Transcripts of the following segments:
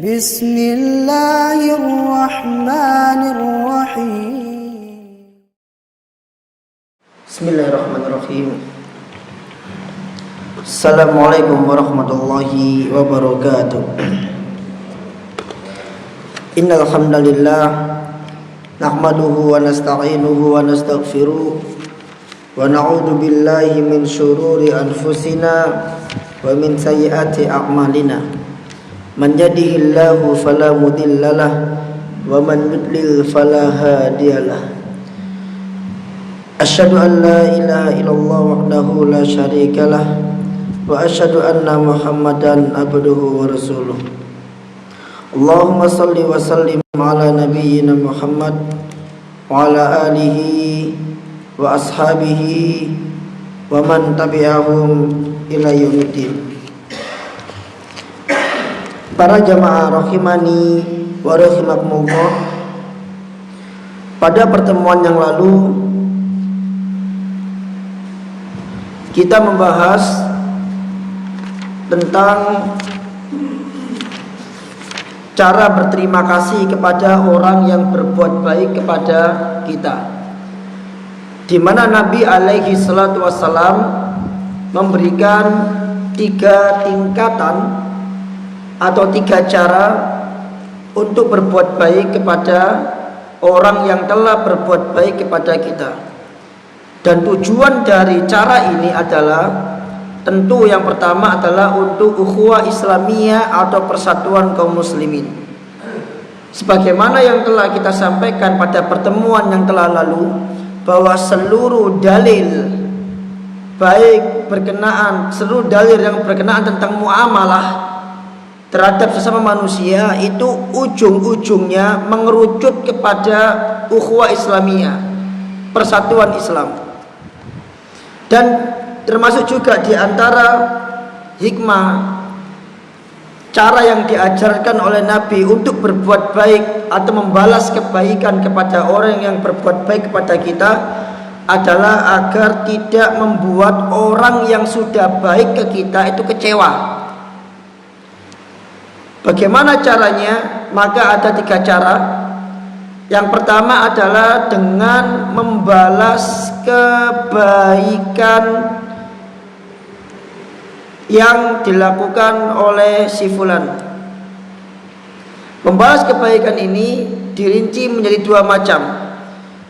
Bismillahirrahmanirrahim. Bismillahirrahmanirrahim. Assalamualaikum warahmatullahi wabarakatuh. Innal hamdalillah nahmaduhu wa nasta'inuhu wa nastaghfiruh wa na'udzu billahi min syururi anfusina wa min sayyiati a'malina. Man yahdihillahu fala mudhillalah wa man yudlil fala hadiyalah. Asyhadu an la ilaha illallah wahdahu la syarikalah wa asyhadu anna Muhammadan abduhu wa rasuluh. Allahumma salli wa sallim ala nabiyyina Muhammad wa ala alihi wa ashabihi wa man tabi'ahum ila yaumiddin. Para jamaah rahimani wa rahimakumullah, pada pertemuan yang lalu kita membahas tentang cara berterima kasih kepada orang yang berbuat baik kepada kita, di mana Nabi alaihi salatu wassalam memberikan 3 tingkatan atau 3 cara untuk berbuat baik kepada orang yang telah berbuat baik kepada kita. Dan tujuan dari cara ini adalah, tentu yang pertama adalah untuk ukhuwah Islamiyah atau persatuan kaum muslimin. Sebagaimana yang telah kita sampaikan pada pertemuan yang telah lalu, bahwa seluruh dalil seluruh dalil yang berkenaan tentang muamalah terhadap sesama manusia itu ujung-ujungnya mengerucut kepada ukhuwah Islamiyah, persatuan Islam. Dan termasuk juga di antara hikmah cara yang diajarkan oleh Nabi untuk berbuat baik atau membalas kebaikan kepada orang yang berbuat baik kepada kita adalah agar tidak membuat orang yang sudah baik ke kita itu kecewa. Bagaimana caranya? Maka ada 3 cara. Yang pertama adalah dengan membalas kebaikan yang dilakukan oleh si fulan. Membalas kebaikan ini dirinci menjadi 2 macam,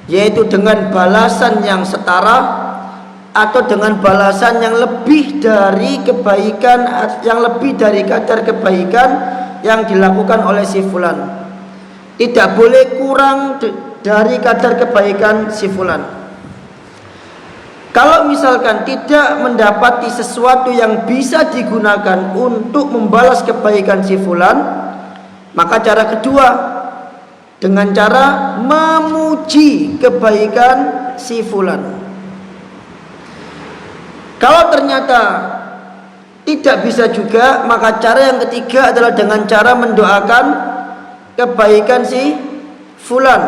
yaitu dengan balasan yang setara atau dengan balasan yang lebih dari kebaikan, yang lebih dari kadar kebaikan yang dilakukan oleh si fulan. Tidak boleh kurang dari kadar kebaikan si fulan. Kalau misalkan tidak mendapati sesuatu yang bisa digunakan untuk membalas kebaikan si fulan, maka cara kedua dengan cara memuji kebaikan si fulan. Kalau ternyata tidak bisa juga, maka cara yang ketiga adalah dengan cara mendoakan kebaikan si fulan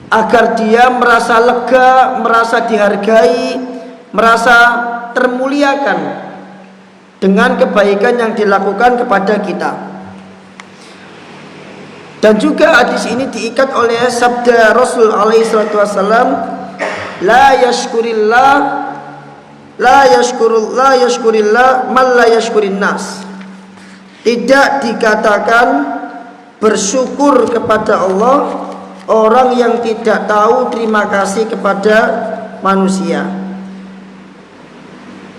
agar dia merasa lega, merasa dihargai, merasa termuliakan dengan kebaikan yang dilakukan kepada kita. Dan juga hadis ini diikat oleh sabda Rasul alaihi salatu wasallam, la yashkurillah man la yashkurin nas. Tidak dikatakan bersyukur kepada Allah orang yang tidak tahu terima kasih kepada manusia.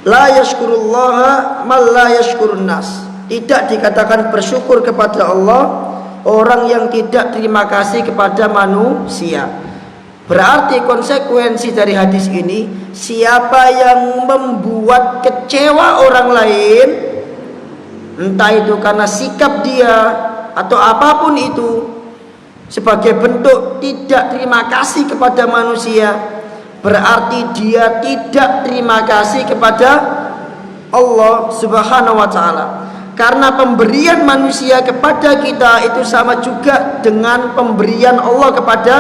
La yashkurullaha man la yashkurun nas. Tidak dikatakan bersyukur kepada Allah orang yang tidak terima kasih kepada manusia. Berarti konsekuensi dari hadis ini, siapa yang membuat kecewa orang lain, entah itu karena sikap dia atau apapun itu, sebagai bentuk tidak terima kasih kepada manusia, berarti dia tidak terima kasih kepada Allah Subhanahu wa ta'ala. Karena pemberian manusia kepada kita itu sama juga dengan pemberian Allah kepada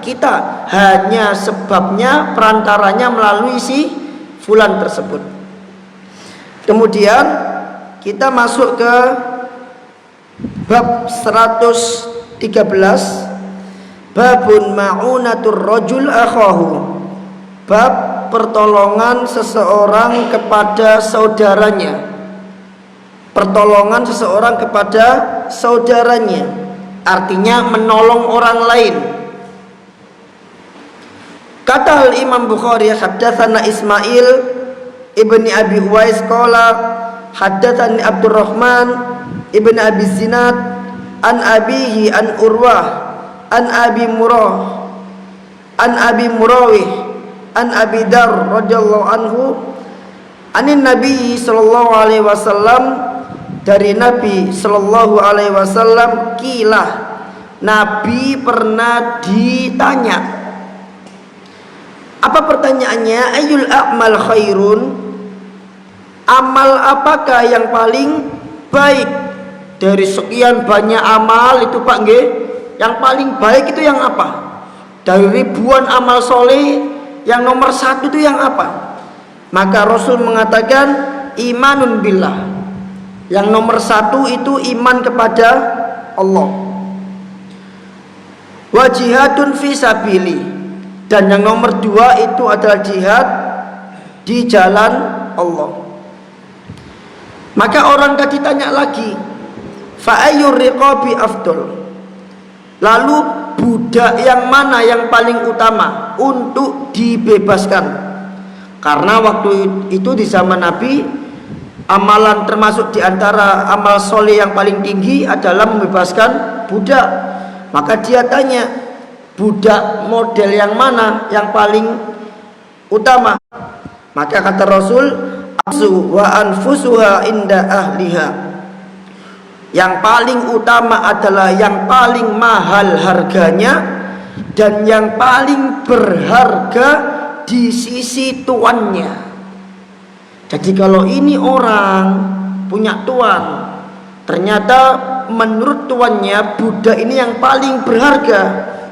kita, hanya sebabnya perantaranya melalui si fulan tersebut. Kemudian kita masuk ke bab 113, babun ma'unatur rajul akhahu, bab pertolongan seseorang kepada saudaranya. Pertolongan seseorang kepada saudaranya, artinya menolong orang lain. Kata Imam Bukhari, haddatsana Ismail ibni Abi Uwais qala haddatsani Abdurrahman ibni Abi Zinad an abihi an Urwah an Abi Murrah an Abi Murawih an Abi Dar radhiyallahu anhu anin Nabi sallallahu alaihi wasallam, dari Nabi sallallahu alaihi wasallam, kilah, Nabi pernah ditanya. Apa pertanyaannya? Ayyul a'mal khairun, amal apakah yang paling baik dari sekian banyak amal itu Pak nggih? Yang paling baik itu yang apa? Dari ribuan amal soleh, yang nomor satu itu yang apa? Maka Rasul mengatakan imanun billah, yang nomor satu itu iman kepada Allah. Wa jihadun fi sabili, dan yang nomor dua itu adalah jihad di jalan Allah. Maka orang tadi tanya lagi, fa ayyur riqabi afdal, lalu budak yang mana yang paling utama untuk dibebaskan? Karena waktu itu di zaman Nabi, amalan termasuk diantara amal soleh yang paling tinggi adalah membebaskan budak. Maka dia tanya, budak model yang mana yang paling utama? Maka kata Rasul, asu wa anfusuha inda ahliha, yang paling utama adalah yang paling mahal harganya dan yang paling berharga di sisi tuannya. Jadi kalau ini orang punya tuan, ternyata menurut tuannya budak ini yang paling berharga,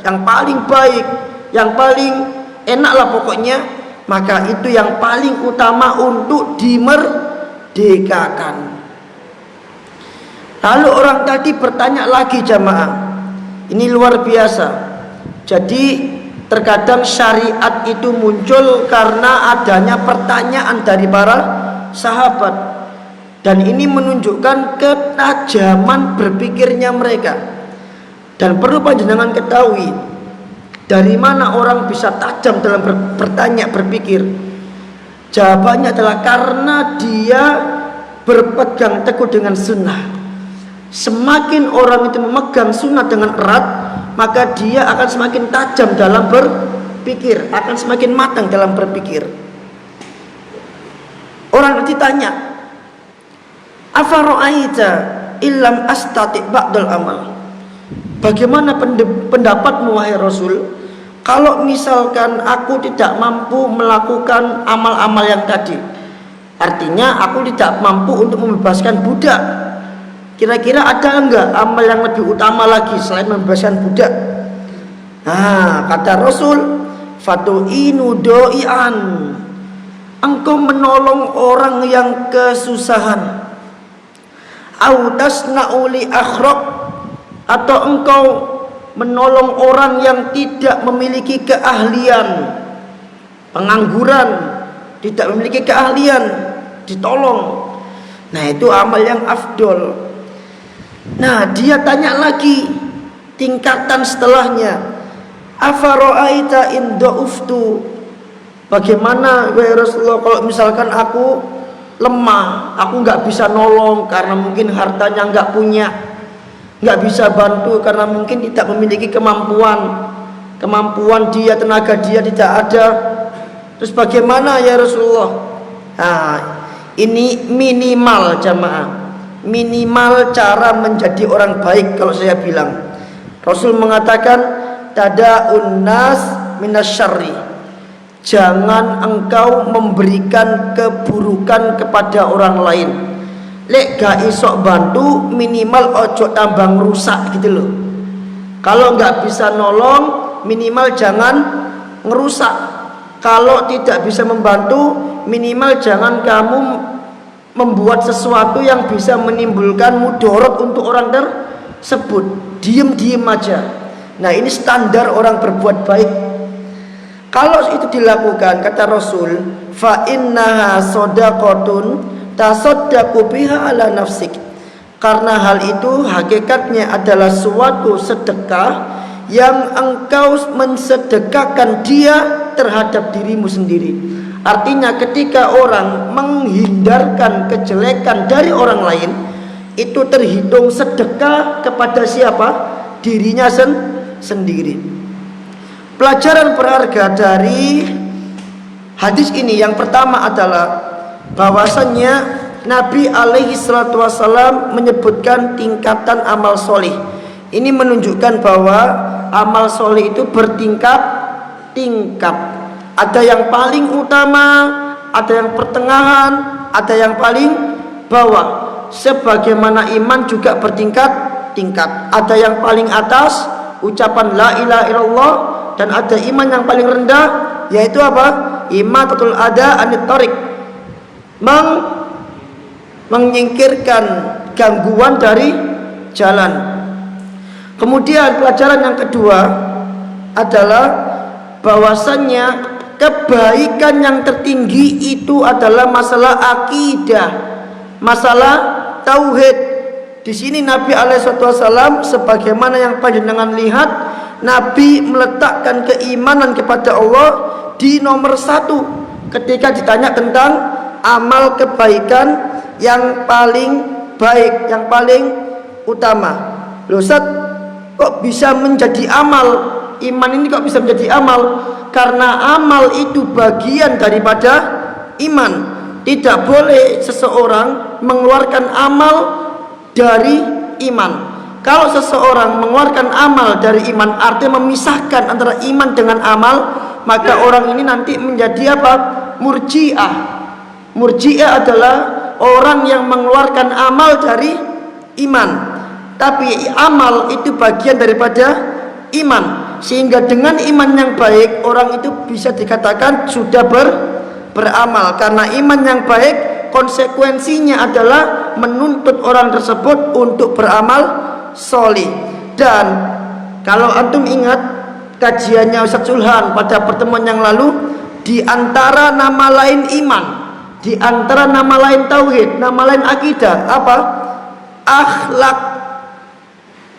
yang paling baik, yang paling enak lah pokoknya, maka itu yang paling utama untuk dimerdekakan. Lalu orang tadi bertanya lagi, jamaah, ini luar biasa. Jadi terkadang syariat itu muncul karena adanya pertanyaan dari para sahabat, dan ini menunjukkan ketajaman berpikirnya mereka. Dan perlu panjenengan ketahui, dari mana orang bisa tajam dalam bertanya, berpikir? Jawabannya adalah karena dia berpegang teguh dengan sunnah. Semakin orang itu memegang sunnah dengan erat, maka dia akan semakin tajam dalam berpikir, akan semakin matang dalam berpikir. Orang ditanya, afara'aita illam astati' ba'dal amal, bagaimana pendapatmu wahai Rasul, kalau misalkan aku tidak mampu melakukan amal-amal yang tadi? Artinya aku tidak mampu untuk membebaskan budak. Kira-kira ada enggak amal yang lebih utama lagi selain membebaskan budak? Nah, kata Rasul, fatu'inu do'ian, engkau menolong orang yang kesusahan. Au tasna'u li akhraq, atau engkau menolong orang yang tidak memiliki keahlian, pengangguran, tidak memiliki keahlian, ditolong. Nah, itu amal yang afdol. Nah, dia tanya lagi tingkatan setelahnya, afara'aita in da'uftu, bagaimana wahai Rasulullah kalau misalkan aku lemah, aku nggak bisa nolong karena mungkin hartanya nggak punya, nggak bisa bantu karena mungkin tidak memiliki kemampuan dia, tenaga dia tidak ada. Terus bagaimana ya Rasulullah? Nah, ini minimal jamaah, minimal cara menjadi orang baik. Kalau saya bilang, Rasul mengatakan tada'un nas minasyarri, jangan engkau memberikan keburukan kepada orang lain. Lek gak isok bantu, minimal ojo tambang rusak gitu loh. Kalau nggak bisa nolong, minimal jangan ngerusak. Kalau tidak bisa membantu, minimal jangan kamu membuat sesuatu yang bisa menimbulkan mudarat untuk orang tersebut, diem aja. Nah, ini standar orang berbuat baik. Kalau itu dilakukan, kata Rasul, fa innaha shadaqatun tasaddaqu biha ala nafsik. Karena hal itu hakikatnya adalah suatu sedekah yang engkau mensedekahkan dia terhadap dirimu sendiri. Artinya ketika orang menghindarkan kejelekan dari orang lain, itu terhitung sedekah kepada siapa? Dirinya sendiri. Pelajaran berharga dari hadis ini yang pertama adalah bahwasannya Nabi alaihi salatu wasallam menyebutkan tingkatan amal soleh. Ini menunjukkan bahwa amal soleh itu bertingkat-tingkat. Ada yang paling utama, ada yang pertengahan, ada yang paling bawah. Sebagaimana iman juga bertingkat-tingkat. Ada yang paling atas, ucapan la ilaha illallah, dan ada iman yang paling rendah, yaitu apa? Imatatul ada anit thariq, menyingkirkan gangguan dari jalan. Kemudian pelajaran yang kedua adalah bahwasannya kebaikan yang tertinggi itu adalah masalah akidah, masalah tauhid. Di sini Nabi alaihissalam sebagaimana yang panjenengan lihat, Nabi meletakkan keimanan kepada Allah di nomor 1 ketika ditanya tentang amal kebaikan yang paling baik, yang paling utama. Loh Ustaz, kok bisa menjadi amal? Iman ini kok bisa menjadi amal? Karena amal itu bagian daripada iman. Tidak boleh seseorang mengeluarkan amal dari iman. Kalau seseorang mengeluarkan amal dari iman, artinya memisahkan antara iman dengan amal, maka orang ini nanti menjadi apa? Murji'ah. Murji'ah adalah orang yang mengeluarkan amal dari iman. Tapi amal itu bagian daripada iman. Sehingga dengan iman yang baik, orang itu bisa dikatakan sudah beramal. Karena iman yang baik konsekuensinya adalah menuntut orang tersebut untuk beramal solih. Dan kalau antum ingat kajiannya Ustaz Zulhan pada pertemuan yang lalu, di antara nama lain iman, di antara nama lain tauhid, nama lain akidah, apa? Akhlak.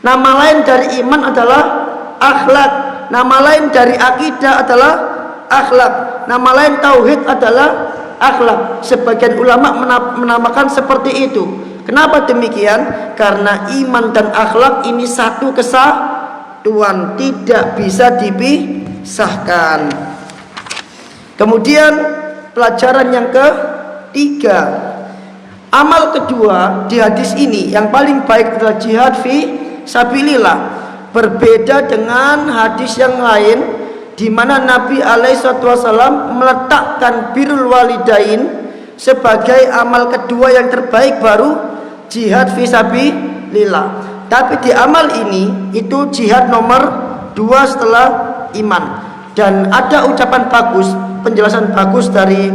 Nama lain dari iman adalah akhlak. Nama lain dari akidah adalah akhlak. Nama lain tauhid adalah akhlak. Sebagian ulama menamakan seperti itu. Kenapa demikian? Karena iman dan akhlak ini satu kesatuan, tidak bisa dipisahkan. Kemudian pelajaran yang ketiga, amal kedua di hadis ini yang paling baik adalah jihad fi sabilillah. Berbeda dengan hadis yang lain di mana Nabi alaihissalam meletakkan birrul walidain sebagai amal kedua yang terbaik, baru jihad fi sabilillah. Tapi di amal ini itu jihad nomor 2 setelah iman. Dan ada ucapan bagus, penjelasan bagus dari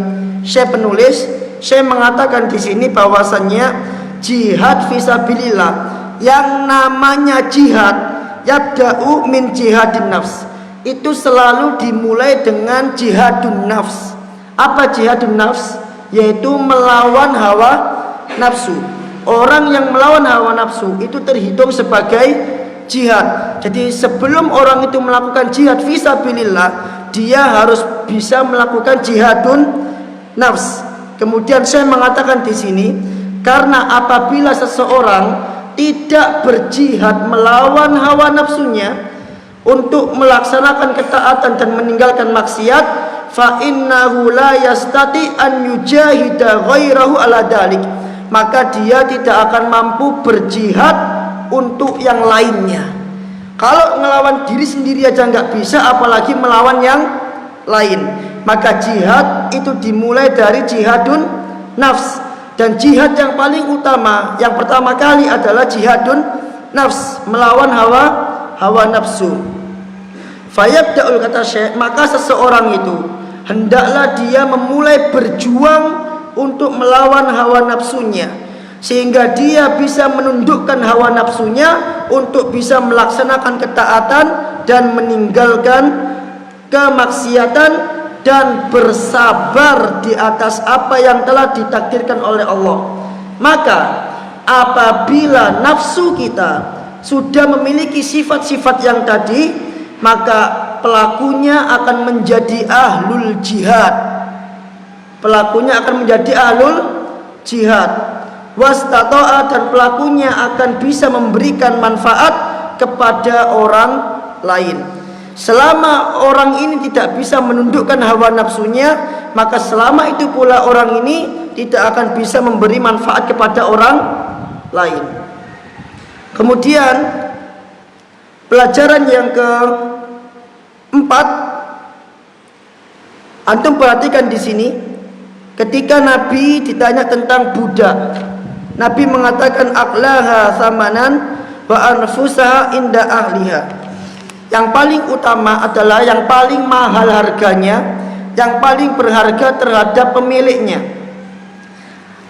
Syekh penulis. Syekh mengatakan di sini bahwasannya jihad fi sabilillah, yang namanya jihad yabda'u min jihadin nafs, itu selalu dimulai dengan jihadun nafs. Apa jihadun nafs? Yaitu melawan hawa nafsu. Orang yang melawan hawa nafsu itu terhitung sebagai jihad. Jadi sebelum orang itu melakukan jihad fi sabilillah, dia harus bisa melakukan jihadun nafs. Kemudian saya mengatakan di sini, karena apabila seseorang tidak berjihad melawan hawa nafsunya untuk melaksanakan ketaatan dan meninggalkan maksiat, fa innahu la yastati an yujahida ghairahu ala dalik, maka dia tidak akan mampu berjihad untuk yang lainnya. Kalau melawan diri sendiri aja nggak bisa, apalagi melawan yang lain. Maka jihad itu dimulai dari jihadun nafs. Dan jihad yang paling utama, yang pertama kali adalah jihadun nafs, melawan hawa nafsu. Fayabda'ul, kata Syekh, maka seseorang itu hendaklah dia memulai berjuang untuk melawan hawa nafsunya, sehingga dia bisa menundukkan hawa nafsunya untuk bisa melaksanakan ketaatan dan meninggalkan kemaksiatan dan bersabar di atas apa yang telah ditakdirkan oleh Allah. Maka apabila nafsu kita sudah memiliki sifat-sifat yang tadi, maka pelakunya akan menjadi ahlul jihad. Pelakunya akan menjadi ahlul jihad. Wastata'a, dan pelakunya akan bisa memberikan manfaat kepada orang lain. Selama orang ini tidak bisa menundukkan hawa nafsunya, maka selama itu pula orang ini tidak akan bisa memberi manfaat kepada orang lain. Kemudian pelajaran yang keempat, antum perhatikan di sini, ketika Nabi ditanya tentang budak, Nabi mengatakan aqlaha samanan wa anfusaha inda ahliha. Yang paling utama adalah yang paling mahal harganya, yang paling berharga terhadap pemiliknya.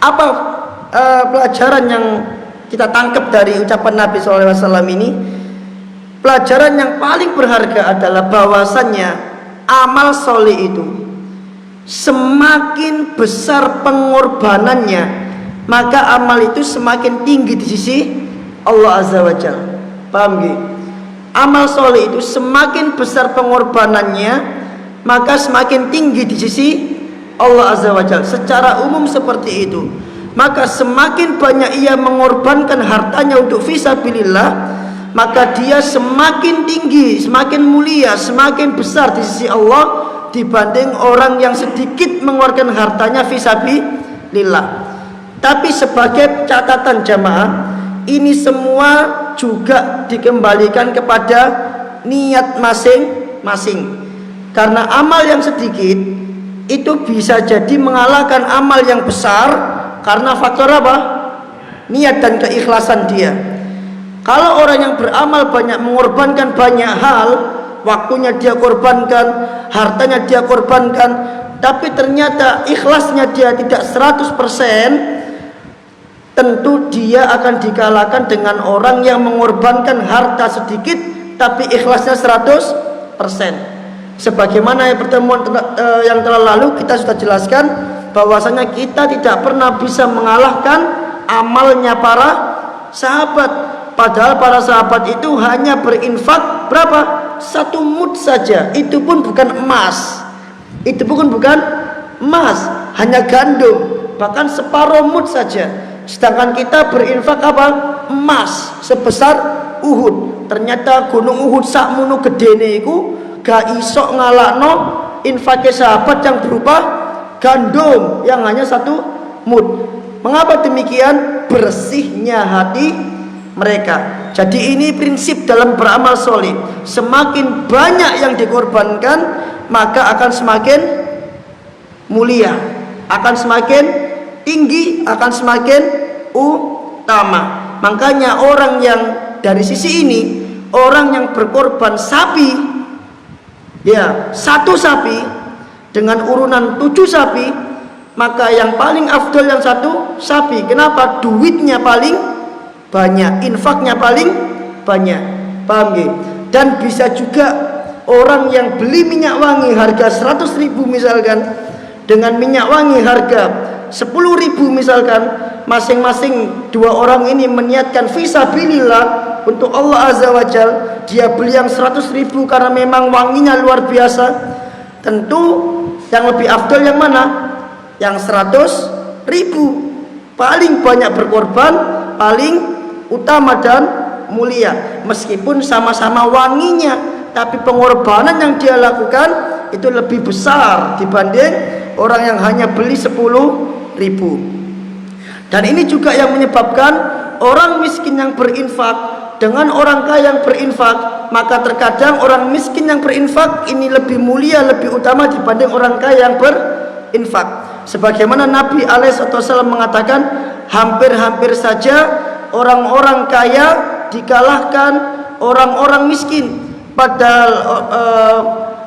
Apa pelajaran yang kita tangkap dari ucapan Nabi SAW ini? Pelajaran yang paling berharga adalah bahwasannya amal soleh itu semakin besar pengorbanannya, maka amal itu semakin tinggi di sisi Allah Azza wa Jalla. Paham gak? Amal soleh itu semakin besar pengorbanannya, maka semakin tinggi di sisi Allah Azza wa Jalla. Secara umum seperti itu. Maka semakin banyak ia mengorbankan hartanya untuk fisabilillah, maka dia semakin tinggi, semakin mulia, semakin besar di sisi Allah dibanding orang yang sedikit mengeluarkan hartanya fisabilillah. Tapi sebagai catatan jamaah, ini semua juga dikembalikan kepada niat masing-masing. Karena amal yang sedikit itu bisa jadi mengalahkan amal yang besar karena faktor apa? Niat dan keikhlasan dia. Kalau orang yang beramal banyak, mengorbankan banyak hal, waktunya dia korbankan, hartanya dia korbankan, tapi ternyata ikhlasnya dia tidak 100%, tentu dia akan dikalahkan dengan orang yang mengorbankan harta sedikit tapi ikhlasnya 100%. Sebagaimana pertemuan yang telah lalu kita sudah jelaskan bahwasanya kita tidak pernah bisa mengalahkan amalnya para sahabat. Padahal para sahabat itu hanya berinfak berapa? 1 mud saja. Itu pun bukan emas. Itu pun bukan emas, hanya gandum, bahkan separuh mud saja. Sedangkan kita berinfak apa? Emas sebesar Uhud. Ternyata gunung Uhud sakmono gedene iku gak iso ngalahno infake sahabat yang berupa gandum yang hanya 1 mud. Mengapa demikian? Bersihnya hati mereka. Jadi ini prinsip dalam beramal soleh. Semakin banyak yang dikorbankan, maka akan semakin mulia, akan semakin tinggi, akan semakin utama. Makanya orang yang dari sisi ini, orang yang berkorban sapi, ya 1 sapi dengan urunan 7 sapi, maka yang paling afdol yang 1 sapi. Kenapa? Duitnya paling banyak, infaknya paling banyak. Paham gak? Dan bisa juga orang yang beli minyak wangi harga 100.000 misalkan, dengan minyak wangi harga 10.000 misalkan, masing-masing 2 orang ini meniatkan fisabilillah untuk Allah Azza wa Jal. Dia beli yang 100.000 karena memang wanginya luar biasa. Tentu yang lebih afdol yang mana? Yang 100.000. Paling banyak berkorban, paling utama dan mulia. Meskipun sama-sama wanginya, tapi pengorbanan yang dia lakukan itu lebih besar dibanding orang yang hanya beli 10.000. Dan ini juga yang menyebabkan orang miskin yang berinfak dengan orang kaya yang berinfak, maka terkadang orang miskin yang berinfak ini lebih mulia, lebih utama dibanding orang kaya yang berinfak. Sebagaimana Nabi alaihissalam mengatakan, hampir-hampir saja orang-orang kaya dikalahkan orang-orang miskin. Padahal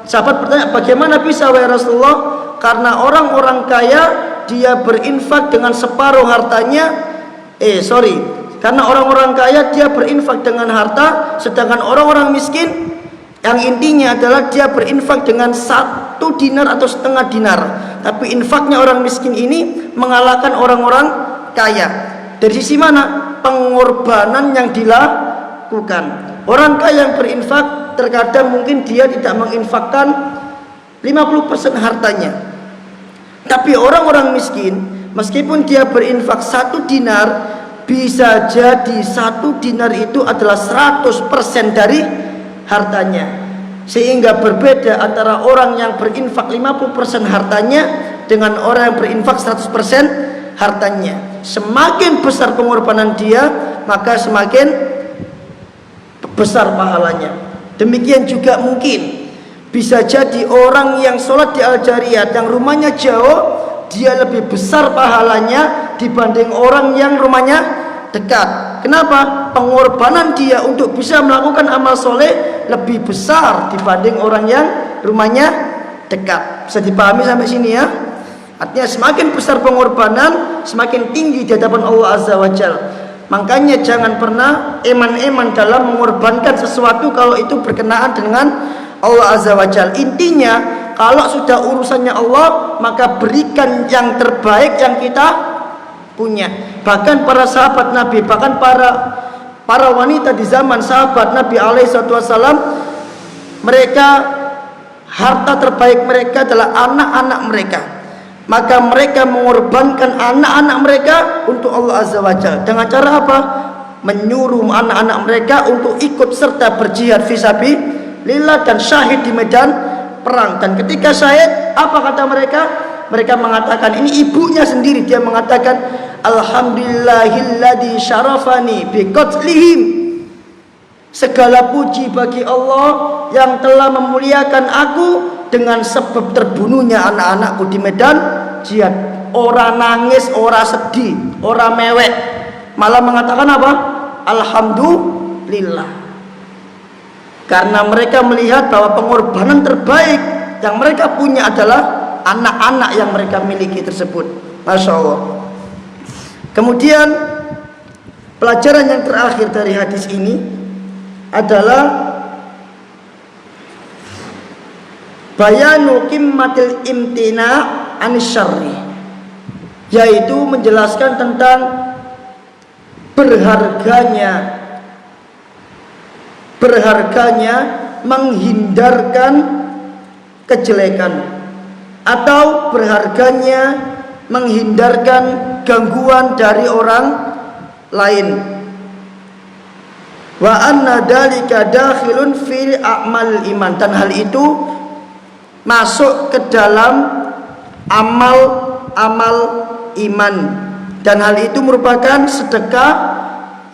sahabat bertanya, bagaimana bisa wahai Rasulullah? Karena orang-orang kaya dia berinfak dengan separuh hartanya. Karena orang-orang kaya dia berinfak dengan harta, sedangkan orang-orang miskin yang intinya adalah dia berinfak dengan 1 dinar atau setengah dinar. Tapi infaknya orang miskin ini mengalahkan orang-orang kaya. Dari sisi mana? Pengorbanan yang dilakukan. Orang kaya yang berinfak terkadang mungkin dia tidak menginfakkan 50% hartanya. Tapi orang-orang miskin, meskipun dia berinfak 1 dinar, bisa jadi 1 dinar itu adalah 100% dari hartanya. Sehingga berbeda antara orang yang berinfak 50% hartanya dengan orang yang berinfak 100% hartanya. Semakin besar pengorbanan dia, maka semakin besar pahalanya. Demikian juga mungkin bisa jadi orang yang sholat di Al-Jariyah yang rumahnya jauh, dia lebih besar pahalanya dibanding orang yang rumahnya dekat. Kenapa? Pengorbanan dia untuk bisa melakukan amal soleh lebih besar dibanding orang yang rumahnya dekat. Bisa dipahami sampai sini ya? Artinya semakin besar pengorbanan, semakin tinggi di hadapan Allah Azza wa Jalla. Makanya jangan pernah eman-eman dalam mengorbankan sesuatu kalau itu berkenaan dengan Allah Azza wa Jalla. Intinya kalau sudah urusannya Allah, maka berikan yang terbaik yang kita punya. Bahkan para sahabat Nabi, bahkan para wanita di zaman sahabat Nabi alaihissalam, mereka harta terbaik mereka adalah anak-anak mereka. Maka mereka mengorbankan anak-anak mereka untuk Allah Azza wa Jalla. Dengan cara apa? Menyuruh anak-anak mereka untuk ikut serta berjihad fisabilillah dan syahid di medan perang. Dan ketika syahid, apa kata mereka? Mereka mengatakan, ini ibunya sendiri, dia mengatakan, alhamdulillahilladzi syarafani biqatlihim. Segala puji bagi Allah yang telah memuliakan aku dengan sebab terbunuhnya anak-anakku di medan jihad. Orang nangis, orang sedih, orang mewek, malah mengatakan apa? Alhamdulillah. Karena mereka melihat bahwa pengorbanan terbaik yang mereka punya adalah anak-anak yang mereka miliki tersebut. Masya Allah. Kemudian pelajaran yang terakhir dari hadis ini adalah bayanu qimmatil imtina anis syarri, yaitu menjelaskan tentang berharganya menghindarkan kejelekan, atau berharganya menghindarkan gangguan dari orang lain. Wa anna dalika dakhilun fil a'mal iman, dan hal itu masuk ke dalam amal iman, dan hal itu merupakan sedekah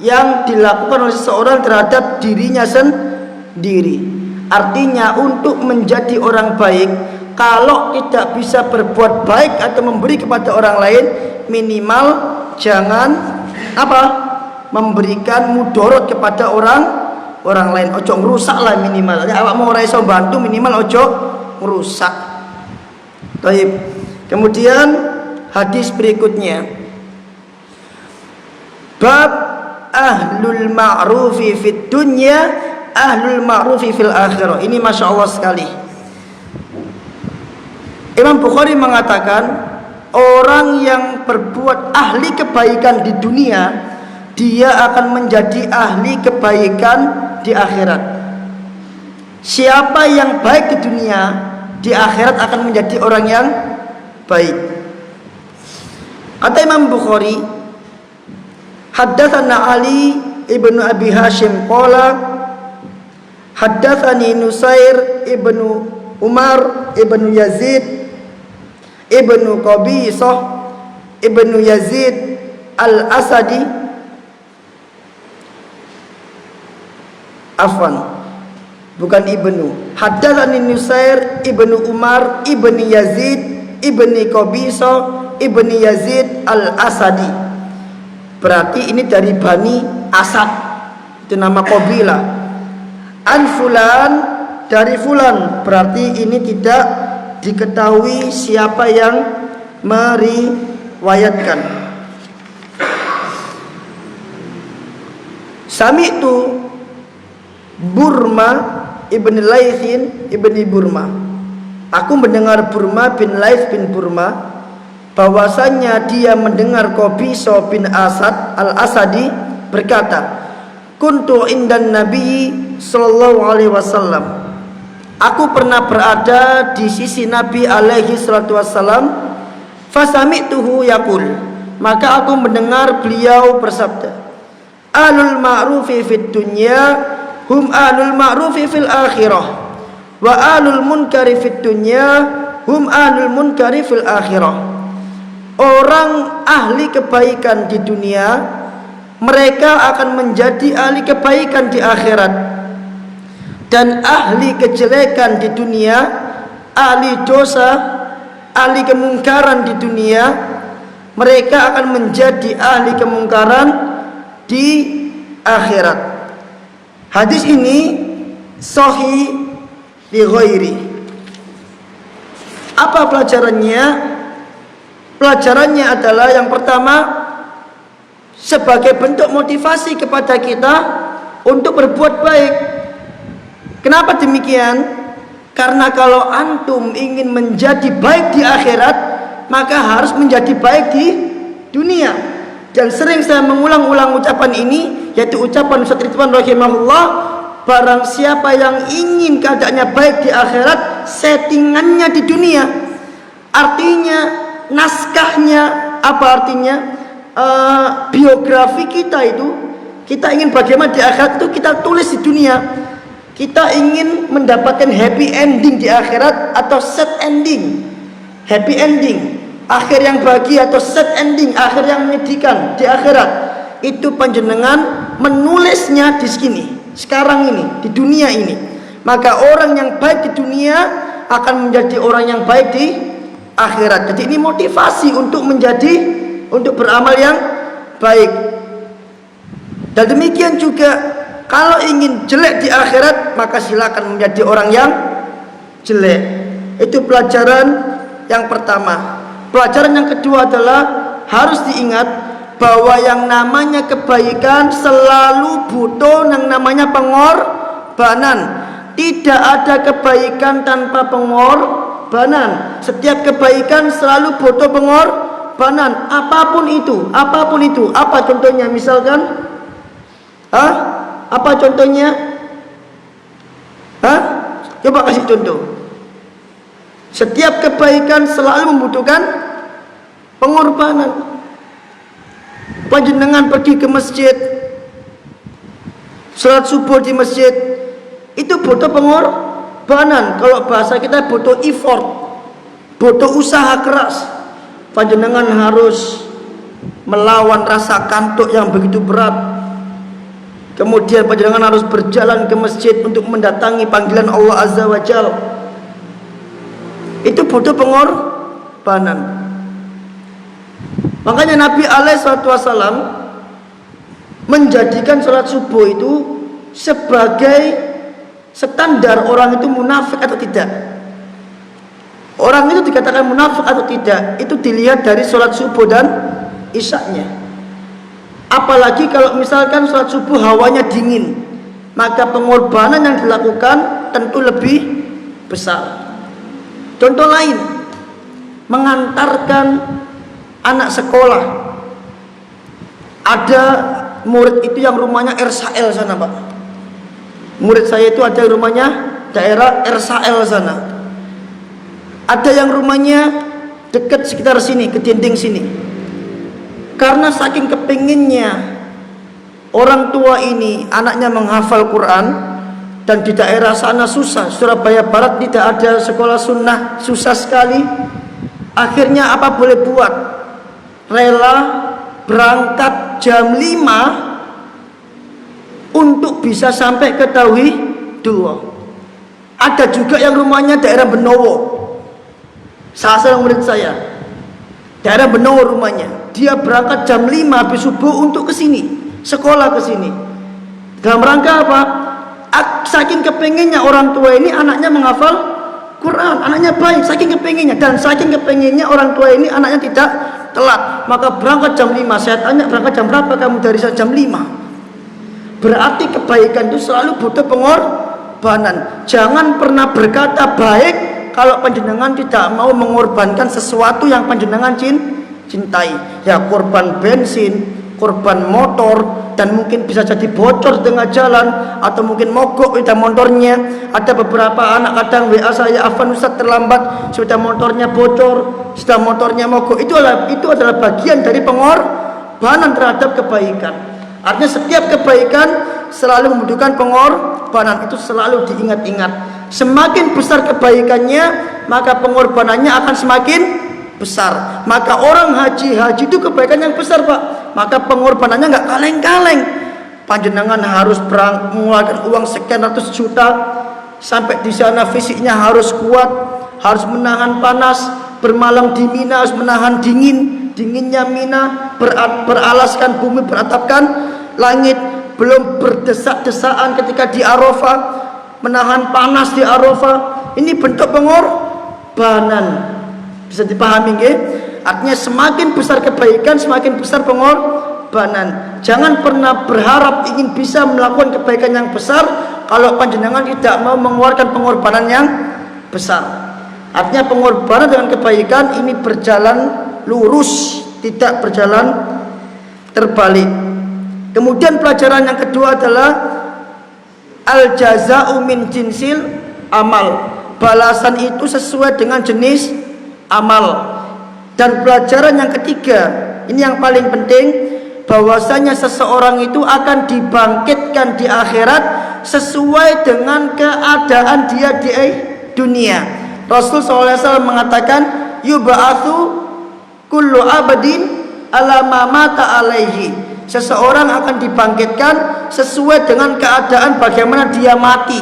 yang dilakukan oleh seseorang terhadap dirinya sendiri. Artinya untuk menjadi orang baik, kalau tidak bisa berbuat baik atau memberi kepada orang lain, minimal jangan memberikan mudorot kepada orang lain. Ojo ngerusak lah minimal. Awak mau ora iso bantu, minimal ojo ngerusak. Baik. Kemudian hadis berikutnya, bab ahlul ma'rufi fid dunya, ahlul ma'rufi fil akhirah. Ini masya Allah sekali. Imam Bukhari mengatakan, orang yang berbuat ahli kebaikan di dunia, dia akan menjadi ahli kebaikan di akhirat. Siapa yang baik di dunia, di akhirat akan menjadi orang yang baik. Kata Imam Bukhari, haddatsana Ali ibnu Abi Hashim qala haddatsani Nusair ibnu Umar ibnu Yazid ibnu Qabisah ibnu Yazid al-Asadi, afwan, bukan ibnu. Haddatsani Nusair ibnu Umar ibnu Yazid ibnu Qabisah ibnu Yazid al-Asadi. Berarti ini dari Bani Asad, itu nama kabilah. An fulan, dari fulan, berarti ini tidak diketahui siapa yang meriwayatkan. Sami'tu Burma ibn Laithin ibni Burma. Aku mendengar Burma bin Laith bin Burma, bahwasanya dia mendengar Qabisah bin Asad al-Asadi berkata, kuntu indan Nabi sallallahu alaihi wasallam. Aku pernah berada di sisi Nabi alaihi salatu wasallam. Fasami'tuhu yaqul, maka aku mendengar beliau bersabda, alul ma'rufi fid dunya hum alul ma'rufi fil akhirah, wa alul munkari fid dunya hum alul munkari fil akhirah. Orang ahli kebaikan di dunia, mereka akan menjadi ahli kebaikan di akhirat. Dan ahli kejelekan di dunia, ahli dosa, ahli kemungkaran di dunia, mereka akan menjadi ahli kemungkaran di akhirat. Hadis ini sahih li ghairi. Apa pelajarannya? Pelajarannya adalah yang pertama, sebagai bentuk motivasi kepada kita untuk berbuat baik. Kenapa demikian? Karena kalau antum ingin menjadi baik di akhirat, maka harus menjadi baik di dunia. Dan sering saya mengulang-ulang ucapan ini, yaitu ucapan Ustaz Ridwan rahimahullah, barang siapa yang ingin keadaannya baik di akhirat, settingannya di dunia. Artinya naskahnya, apa artinya? Biografi kita itu, kita ingin bagaimana di akhirat itu kita tulis di dunia. Kita ingin mendapatkan happy ending di akhirat atau sad ending. Happy ending, akhir yang bahagia, atau sad ending, akhir yang menyedihkan di akhirat. Itu panjenengan menulisnya di sini, sekarang ini, di dunia ini. Maka orang yang baik di dunia akan menjadi orang yang baik di akhirat. Jadi ini motivasi untuk beramal yang baik. Dan demikian juga kalau ingin jelek di akhirat, maka silakan menjadi orang yang jelek. Itu pelajaran yang pertama. Pelajaran yang kedua adalah harus diingat bahwa yang namanya kebaikan selalu butuh yang namanya pengorbanan. Tidak ada kebaikan tanpa pengorbanan. Setiap kebaikan selalu butuh pengorbanan. Apapun itu. Apa contohnya? Misalkan, apa contohnya? Coba kasih contoh. Setiap kebaikan selalu membutuhkan pengorbanan. Panjenengan pergi ke masjid, salat subuh di masjid, itu butuh pengorbanan. Kalau bahasa kita butuh effort, butuh usaha keras. Panjenengan harus melawan rasa kantuk yang begitu berat. Kemudian panjenengan harus berjalan ke masjid untuk mendatangi panggilan Allah Azza wa Jalla. Itu butuh pengorbanan. Makanya Nabi SAW menjadikan sholat subuh itu sebagai standar orang itu munafik atau tidak. Orang itu dikatakan munafik atau tidak, itu dilihat dari sholat subuh dan isyaknya. Apalagi kalau misalkan sholat subuh hawanya dingin, maka pengorbanan yang dilakukan tentu lebih besar. Contoh lain, mengantarkan anak sekolah. Ada murid itu yang rumahnya Ersael sana, Pak. Murid saya itu ada rumahnya daerah Ersael sana. Ada yang rumahnya dekat sekitar sini, ke dinding sini. Karena saking kepinginnya orang tua ini anaknya menghafal Quran, dan di daerah sana susah, Surabaya Barat tidak ada sekolah sunnah, susah sekali. Akhirnya apa boleh buat? Rela berangkat jam 5 untuk bisa sampai ke Tauhidullah. Ada juga yang rumahnya daerah Benowo. Salah seorang murid saya, daerah Benowo rumahnya. Dia berangkat jam 5 habis subuh untuk ke sini, sekolah ke sini. Dalam rangka apa? Saking kepengennya orang tua ini anaknya menghafal Quran, anaknya baik, saking kepenginnya. Dan saking kepenginnya orang tua ini anaknya tidak telat, maka berangkat jam 5. Saya tanya, berangkat jam berapa kamu? Dari jam 5. Berarti kebaikan itu selalu butuh pengorbanan. Jangan pernah berkata baik kalau panjenengan tidak mau mengorbankan sesuatu yang panjenengan cintai. Ya, korban bensin, korban motor, dan mungkin bisa jadi bocor di tengah jalan, atau mungkin mogok sepeda motornya. Ada beberapa anak kadang WA saya, Afan Ustaz terlambat, sepeda motornya bocor, sepeda motornya mogok. Itu adalah bagian dari pengorbanan terhadap kebaikan. Artinya setiap kebaikan selalu membutuhkan pengorbanan. Itu selalu diingat-ingat. Semakin besar kebaikannya, maka pengorbanannya akan semakin besar. Maka orang haji itu kebaikan yang besar, Pak. Maka pengorbanannya nggak kaleng-kaleng. Panjenengan harus mengeluarkan uang sekian ratus juta, sampai di sana fisiknya harus kuat, harus menahan panas, bermalam di Mina harus menahan dinginnya Mina, beralaskan bumi, beratapkan langit, belum berdesak-desaan ketika di Arafah, menahan panas di Arafah. Ini bentuk pengorbanan. Bisa dipahami nggih? Artinya semakin besar kebaikan, semakin besar pengorbanan. Jangan pernah berharap ingin bisa melakukan kebaikan yang besar kalau panjenengan tidak mau mengeluarkan pengorbanan yang besar. Artinya pengorbanan dengan kebaikan ini berjalan lurus, tidak berjalan terbalik. Kemudian pelajaran yang kedua adalah al-jaza'u min jinsil amal. Balasan itu sesuai dengan jenis amal. Dan pelajaran yang ketiga, ini yang paling penting, bahwasanya seseorang itu akan dibangkitkan di akhirat sesuai dengan keadaan dia di dunia. Rasul SAW mengatakan, yub'atsu kullu abadin ala ma mata alaihi. Seseorang akan dibangkitkan sesuai dengan keadaan bagaimana dia mati.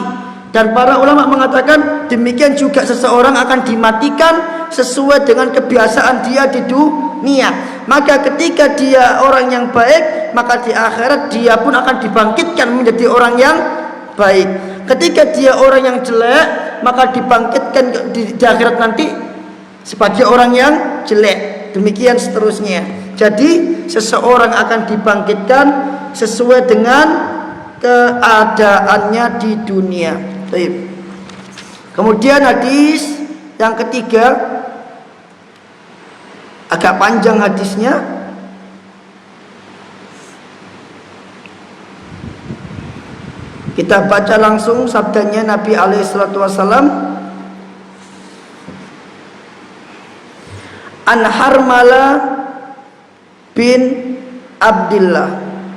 Dan para ulama mengatakan demikian juga seseorang akan dimatikan sesuai dengan kebiasaan dia di dunia. Maka ketika dia orang yang baik, maka di akhirat dia pun akan dibangkitkan menjadi orang yang baik. Ketika dia orang yang jelek, maka dibangkitkan di akhirat nanti sebagai orang yang jelek. Demikian seterusnya. Jadi seseorang akan dibangkitkan sesuai dengan keadaannya di dunia. Baik. Kemudian hadis yang ketiga, agak panjang hadisnya. Kita baca langsung sabdanya Nabi alaihi salatu wasallam. An Harmala bin Abdillah,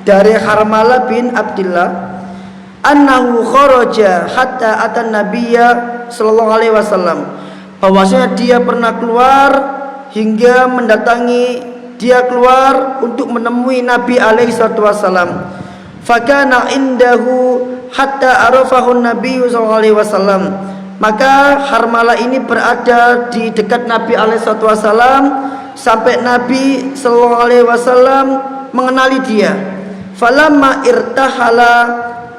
dari Harmala bin Abdillah, annahu kharaja hatta atan nabiyya sallallahu alaihi wasallam, bahwasanya dia pernah keluar hingga dia keluar untuk menemui Nabi alaihi salatu wasallam. Fakana indahu hatta arafahu Nabi sallallahu alaihi wasallam, maka Harmala ini berada di dekat Nabi alaihi salatu wasallam sampai Nabi sallallahu alaihi wasallam mengenali dia. Falamma irtahala,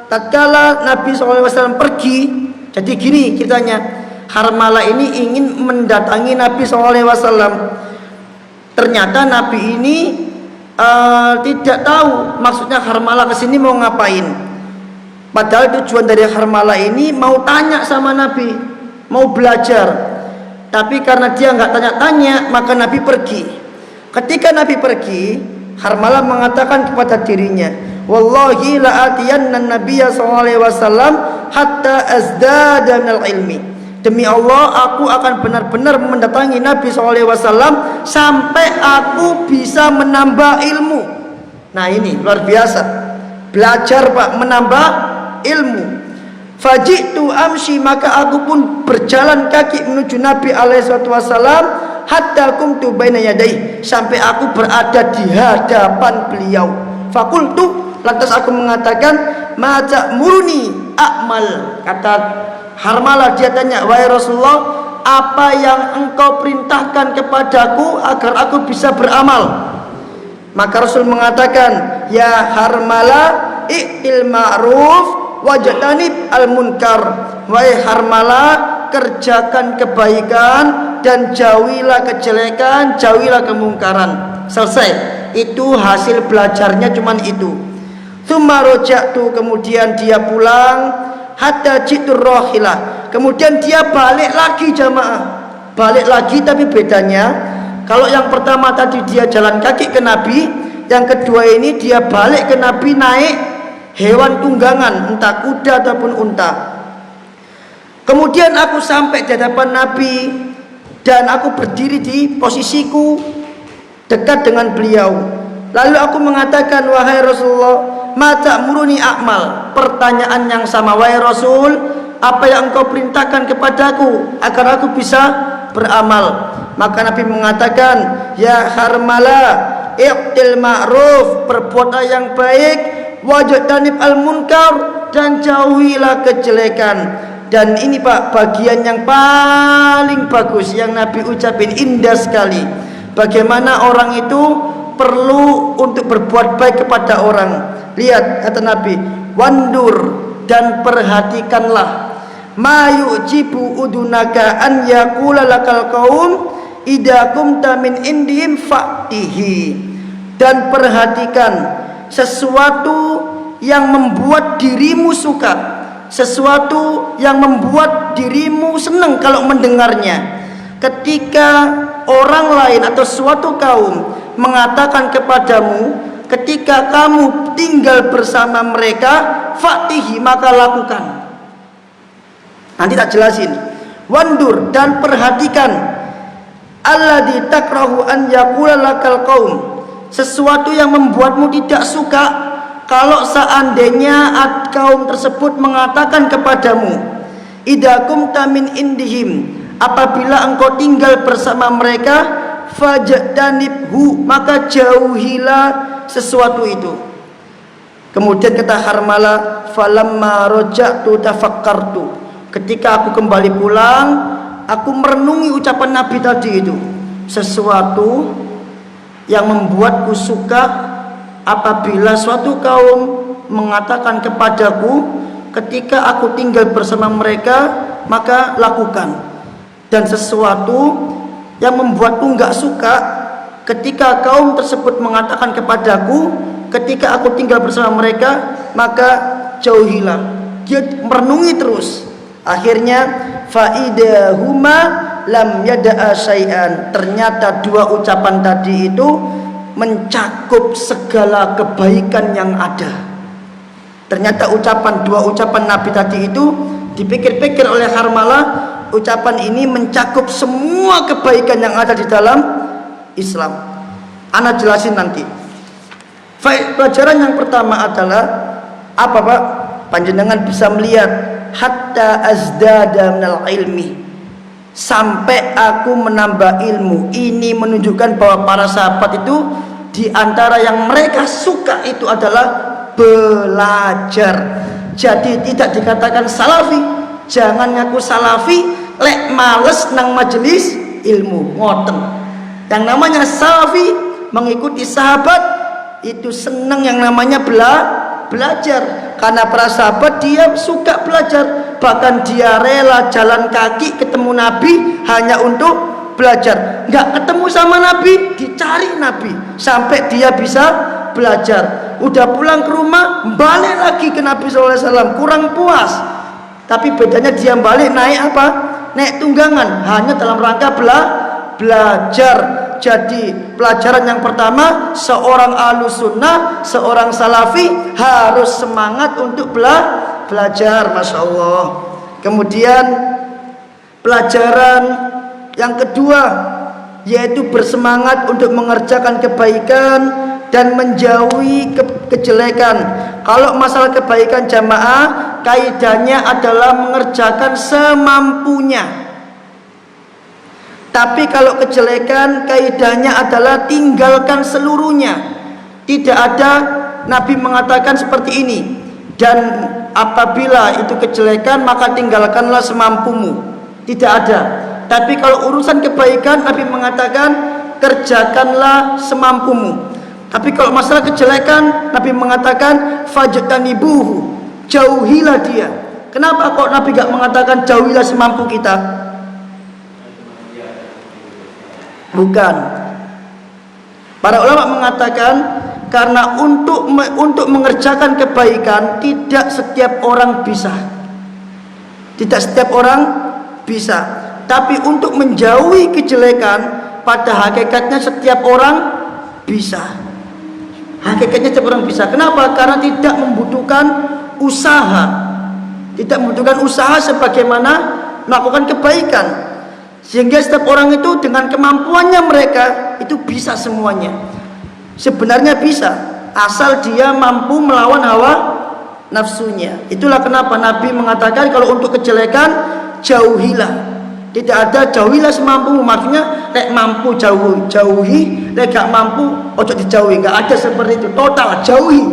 tatkala Nabi SAW pergi. Jadi gini ceritanya, Harmala ini ingin mendatangi Nabi SAW. Ternyata Nabi ini tidak tahu maksudnya Harmala kesini mau ngapain. Padahal tujuan dari Harmala ini mau tanya sama Nabi, mau belajar. Tapi karena dia nggak tanya-tanya, maka Nabi pergi. Ketika Nabi pergi, Harmala mengatakan kepada dirinya, wallahi la atiyanna nabiyya sallallahu alaihi wasallam hatta azdada minal ilmi. Demi Allah, aku akan benar-benar mendatangi Nabi sallallahu alaihi wasallam sampai aku bisa menambah ilmu. Nah, ini luar biasa. Belajar, Pak, menambah ilmu. Fajitu amshi, maka aku pun berjalan kaki menuju Nabi alaihi wasallam hatta kumtu baina yadayhi, sampai aku berada di hadapan beliau. Fakultu, lantas aku mengatakan, ma ta'muruni a'mal. Kata Harmala, dia tanya, wahai Rasulullah, apa yang engkau perintahkan kepadaku agar aku bisa beramal? Maka Rasul mengatakan, ya Harmala, i'til ma'ruf wajtanib al munkar. Wahai Harmala, kerjakan kebaikan dan jauhilah kejelekan, jauhilah kemungkaran. Selesai. Itu hasil belajarnya cuman itu. Tsumma raja'tu, kemudian dia pulang, hatta jitur rahilah. Kemudian dia balik lagi jamaah. Balik lagi, tapi bedanya kalau yang pertama tadi dia jalan kaki ke Nabi, yang kedua ini dia balik ke Nabi naik hewan tunggangan, entah kuda ataupun unta. Kemudian aku sampai di hadapan Nabi dan aku berdiri di posisiku dekat dengan beliau. Lalu aku mengatakan, wahai Rasulullah, ma ta'muruni a'mal. Pertanyaan yang sama, wahai Rasul, apa yang engkau perintahkan kepadaku agar aku bisa beramal? Maka Nabi mengatakan, ya Harmala, i'til ma'ruf, perbuatlah yang baik, wajtanib al munkar, dan jauhilah kejelekan. Dan ini Pak, bagian yang paling bagus yang Nabi ucapin, indah sekali. Bagaimana orang itu perlu untuk berbuat baik kepada orang. Lihat kata Nabi, wandur, dan perhatikanlah, ma yu'jibu udunaka an yaqula lakal qaum idza kumta min indihim fa'tihi. Dan perhatikan sesuatu yang membuat dirimu suka, sesuatu yang membuat dirimu senang kalau mendengarnya. Ketika orang lain atau suatu kaum mengatakan kepadamu, ketika kamu tinggal bersama mereka, fa'tihi, maka lakukan. Nanti tak jelasin. Wandur, dan perhatikan, alladzi takrahu an yaqula lakal qaum, sesuatu yang membuatmu tidak suka kalau seandainya kaum tersebut mengatakan kepadamu, idza kumta min indihim, apabila engkau tinggal bersama mereka, fajtanibhu, maka jauhilah sesuatu itu. Kemudian kata Harmala, falamma raja'tu tafakkartu, ketika aku kembali pulang, aku merenungi ucapan Nabi tadi itu. Sesuatu yang membuatku suka apabila suatu kaum mengatakan kepadaku, ketika aku tinggal bersama mereka, maka lakukan. Dan sesuatu yang membuatku enggak suka ketika kaum tersebut mengatakan kepadaku, ketika aku tinggal bersama mereka, maka jauhilah. Dia merenungi terus. Akhirnya faidahuma lam yada'a syai'an. Ternyata dua ucapan tadi itu mencakup segala kebaikan yang ada. Ternyata dua ucapan Nabi tadi itu dipikir-pikir oleh Harmala, ucapan ini mencakup semua kebaikan yang ada di dalam Islam. Ana jelasin nanti. Pelajaran yang pertama adalah apa Pak? Panjenengan bisa melihat hatta azdada minal ilmi, sampai aku menambah ilmu. Ini menunjukkan bahwa para sahabat itu di antara yang mereka suka itu adalah belajar. Jadi tidak dikatakan salafi. Jangan ngaku salafi lek males nang majelis ilmu, ngoten. Yang namanya salafi mengikuti sahabat itu senang yang namanya belajar. Karena para sahabat dia suka belajar, bahkan dia rela jalan kaki ketemu Nabi hanya untuk belajar. Nggak ketemu sama Nabi, dicari Nabi sampai dia bisa belajar. Udah pulang ke rumah, balik lagi ke Nabi SAW, kurang puas. Tapi bedanya dia balik naik apa? Naik tunggangan, hanya dalam rangka belajar. Jadi pelajaran yang pertama, seorang ahlus sunnah, seorang salafi harus semangat untuk belajar, masya Allah. Kemudian pelajaran yang kedua, yaitu bersemangat untuk mengerjakan kebaikan dan menjauhi kejelekan. Kalau masalah kebaikan jamaah, kaidahnya adalah mengerjakan semampunya. Tapi kalau kejelekan, kaidahnya adalah tinggalkan seluruhnya. Tidak ada Nabi mengatakan seperti ini, dan apabila itu kejelekan maka tinggalkanlah semampumu. Tidak ada. Tapi kalau urusan kebaikan, Nabi mengatakan kerjakanlah semampumu. Tapi kalau masalah kejelekan, Nabi mengatakan fajtanibuhu, jauhilah dia. Kenapa kok Nabi gak mengatakan jauhilah semampu kita? Bukan. Para ulama mengatakan karena untuk mengerjakan kebaikan tidak setiap orang bisa. Tidak setiap orang bisa. Tapi untuk menjauhi kejelekan pada hakikatnya setiap orang bisa. Hakikatnya setiap orang bisa. Kenapa? Karena tidak membutuhkan usaha. Tidak membutuhkan usaha sebagaimana melakukan kebaikan. Sehingga setiap orang itu dengan kemampuannya mereka itu bisa semuanya. Sebenarnya bisa, asal dia mampu melawan hawa nafsunya. Itulah kenapa Nabi mengatakan kalau untuk kejelekan jauhilah. Tidak ada jauhilah semampumu, maksudnya lek mampu jauhi, lek gak mampu ojo dijauhi. Gak ada seperti itu, total jauhi.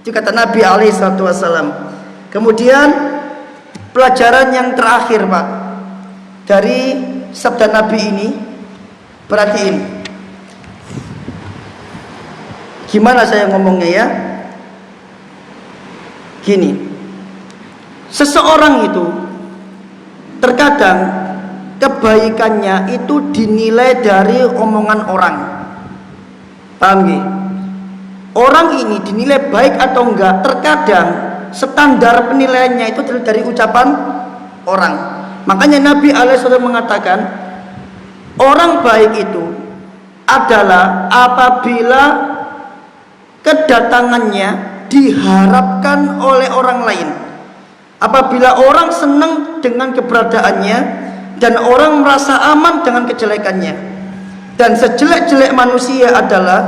Itu kata Nabi alaihi salatu wasallam. Kemudian pelajaran yang terakhir, Pak, dari sabda Nabi ini, perhatiin gimana saya ngomongnya ya. Gini, seseorang itu terkadang kebaikannya itu dinilai dari omongan orang. Paham gak? Orang ini dinilai baik atau enggak terkadang standar penilaiannya itu dari ucapan orang. Makanya Nabi alaihissalam mengatakan orang baik itu adalah apabila kedatangannya diharapkan oleh orang lain. Apabila orang senang dengan keberadaannya dan orang merasa aman dengan kejelekannya. Dan sejelek-jelek manusia adalah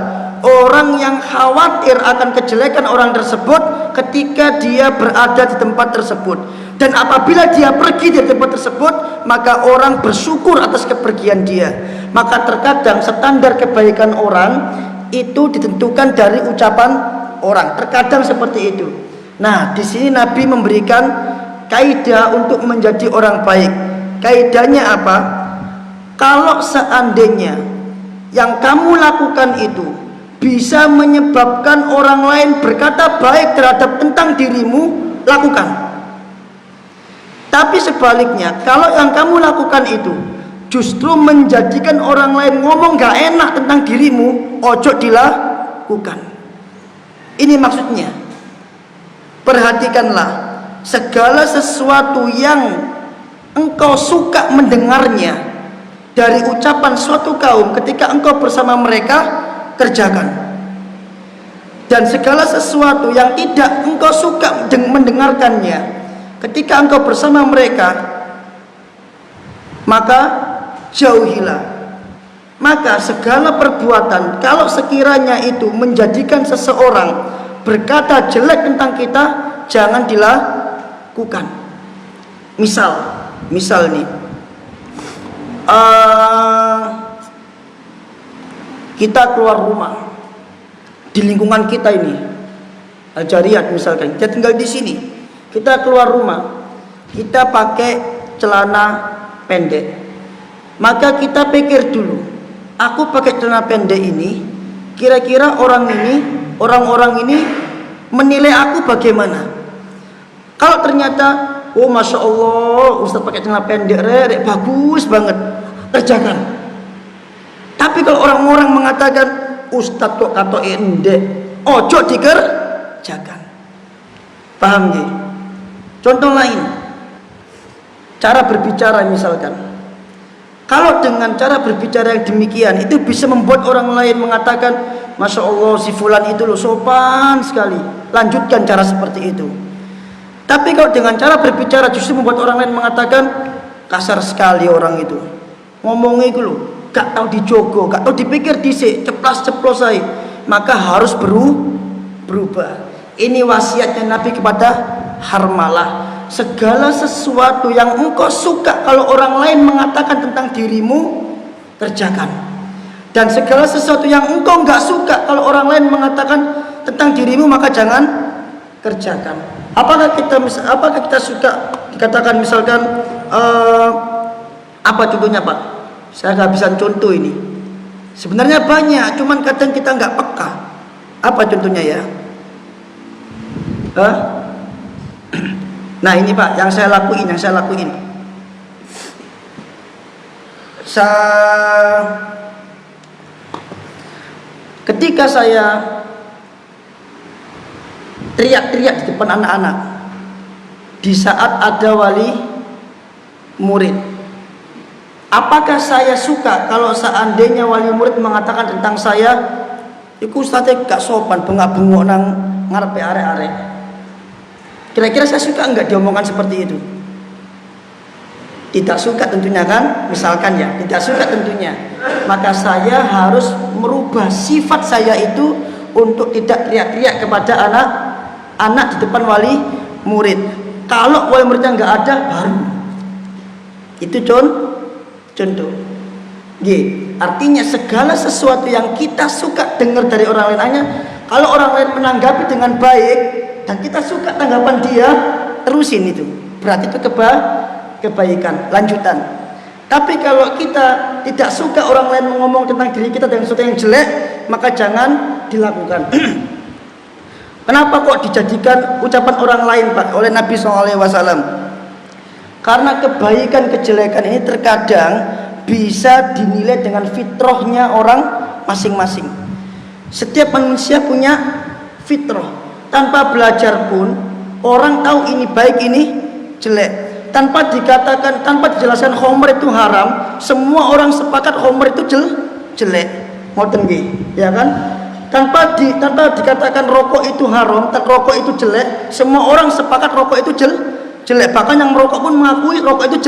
orang yang khawatir akan kejelekan orang tersebut ketika dia berada di tempat tersebut. Dan apabila dia pergi dari tempat tersebut, maka orang bersyukur atas kepergian dia. Maka terkadang standar kebaikan orang itu ditentukan dari ucapan orang. Terkadang seperti itu. Nah, di sini Nabi memberikan kaidah untuk menjadi orang baik. Kaidahnya apa? Kalau seandainya yang kamu lakukan itu bisa menyebabkan orang lain berkata baik terhadap tentang dirimu, lakukan. Tapi sebaliknya, kalau yang kamu lakukan itu justru menjadikan orang lain ngomong gak enak tentang dirimu, ojo dilakukan. Ini maksudnya. Perhatikanlah, segala sesuatu yang engkau suka mendengarnya dari ucapan suatu kaum ketika engkau bersama mereka, kerjakan. Dan segala sesuatu yang tidak engkau suka mendengarkannya ketika engkau bersama mereka, maka jauhilah. Maka segala perbuatan kalau sekiranya itu menjadikan seseorang berkata jelek tentang kita, jangan dilakukan. Misal nih, kita keluar rumah di lingkungan kita ini, Al-Jariyat misalkan, kita tinggal di sini, kita keluar rumah, kita pakai celana pendek, maka kita pikir dulu, aku pakai celana pendek ini, kira-kira orang-orang ini menilai aku bagaimana? Kalau ternyata, oh masya Allah, Ustaz pakai celana pendek, rek bagus banget, kerjakan. Tapi kalau orang-orang mengatakan, Ustaz kok kato endek, ojo dikerjakan. Paham gak? Contoh lain, cara berbicara misalkan. Kalau dengan cara berbicara yang demikian itu bisa membuat orang lain mengatakan, masya Allah si fulan itu loh sopan sekali, lanjutkan cara seperti itu. Tapi kalau dengan cara berbicara justru membuat orang lain mengatakan, kasar sekali orang itu, ngomongnya itu loh gak tahu dijogo, gak tahu dipikir dhisik, ceplas-ceplos saja, maka harus berubah. Ini wasiatnya Nabi kepada Harmalah. Segala sesuatu yang engkau suka kalau orang lain mengatakan tentang dirimu, kerjakan. Dan segala sesuatu yang engkau enggak suka kalau orang lain mengatakan tentang dirimu, maka jangan kerjakan. Apakah kita suka dikatakan misalkan apa contohnya, Pak? Saya nggak bisa contoh ini. Sebenarnya banyak, cuman kadang kita nggak peka. Apa contohnya ya? Nah ini Pak, yang saya lakuin. Ketika saya teriak-teriak di depan anak-anak di saat ada wali murid, apakah saya suka kalau seandainya wali murid mengatakan tentang saya, iku ustadz gak sopan, bengak-bengok nang ngarepe arek-arek? Kira-kira saya suka enggak diomongkan seperti itu? Tidak suka tentunya kan, misalkan ya, tidak suka tentunya. Maka saya harus merubah sifat saya itu untuk tidak teriak-teriak kepada anak di depan wali murid. Kalau wali muridnya enggak ada, baru. Itu contoh. Artinya segala sesuatu yang kita suka dengar dari orang lain, hanya kalau orang lain menanggapi dengan baik dan kita suka tanggapan dia, terusin itu. Berarti itu kebaikan, lanjutan. Tapi kalau kita tidak suka orang lain ngomong tentang diri kita dengan sesuatu yang jelek, maka jangan dilakukan. Kenapa kok dijadikan ucapan orang lain Pak oleh Nabi SAW? Karena kebaikan kejelekan ini terkadang bisa dinilai dengan fitrahnya orang masing-masing. Setiap manusia punya fitrah. Tanpa belajar pun orang tahu ini baik, ini jelek. Tanpa dijelaskan khamr itu haram, semua orang sepakat khamr itu jelek. Ngoten nggih, ya kan? Tanpa dikatakan rokok itu haram, rokok itu jelek, semua orang sepakat rokok itu jelek. Bahkan yang merokok pun mengakui rokok itu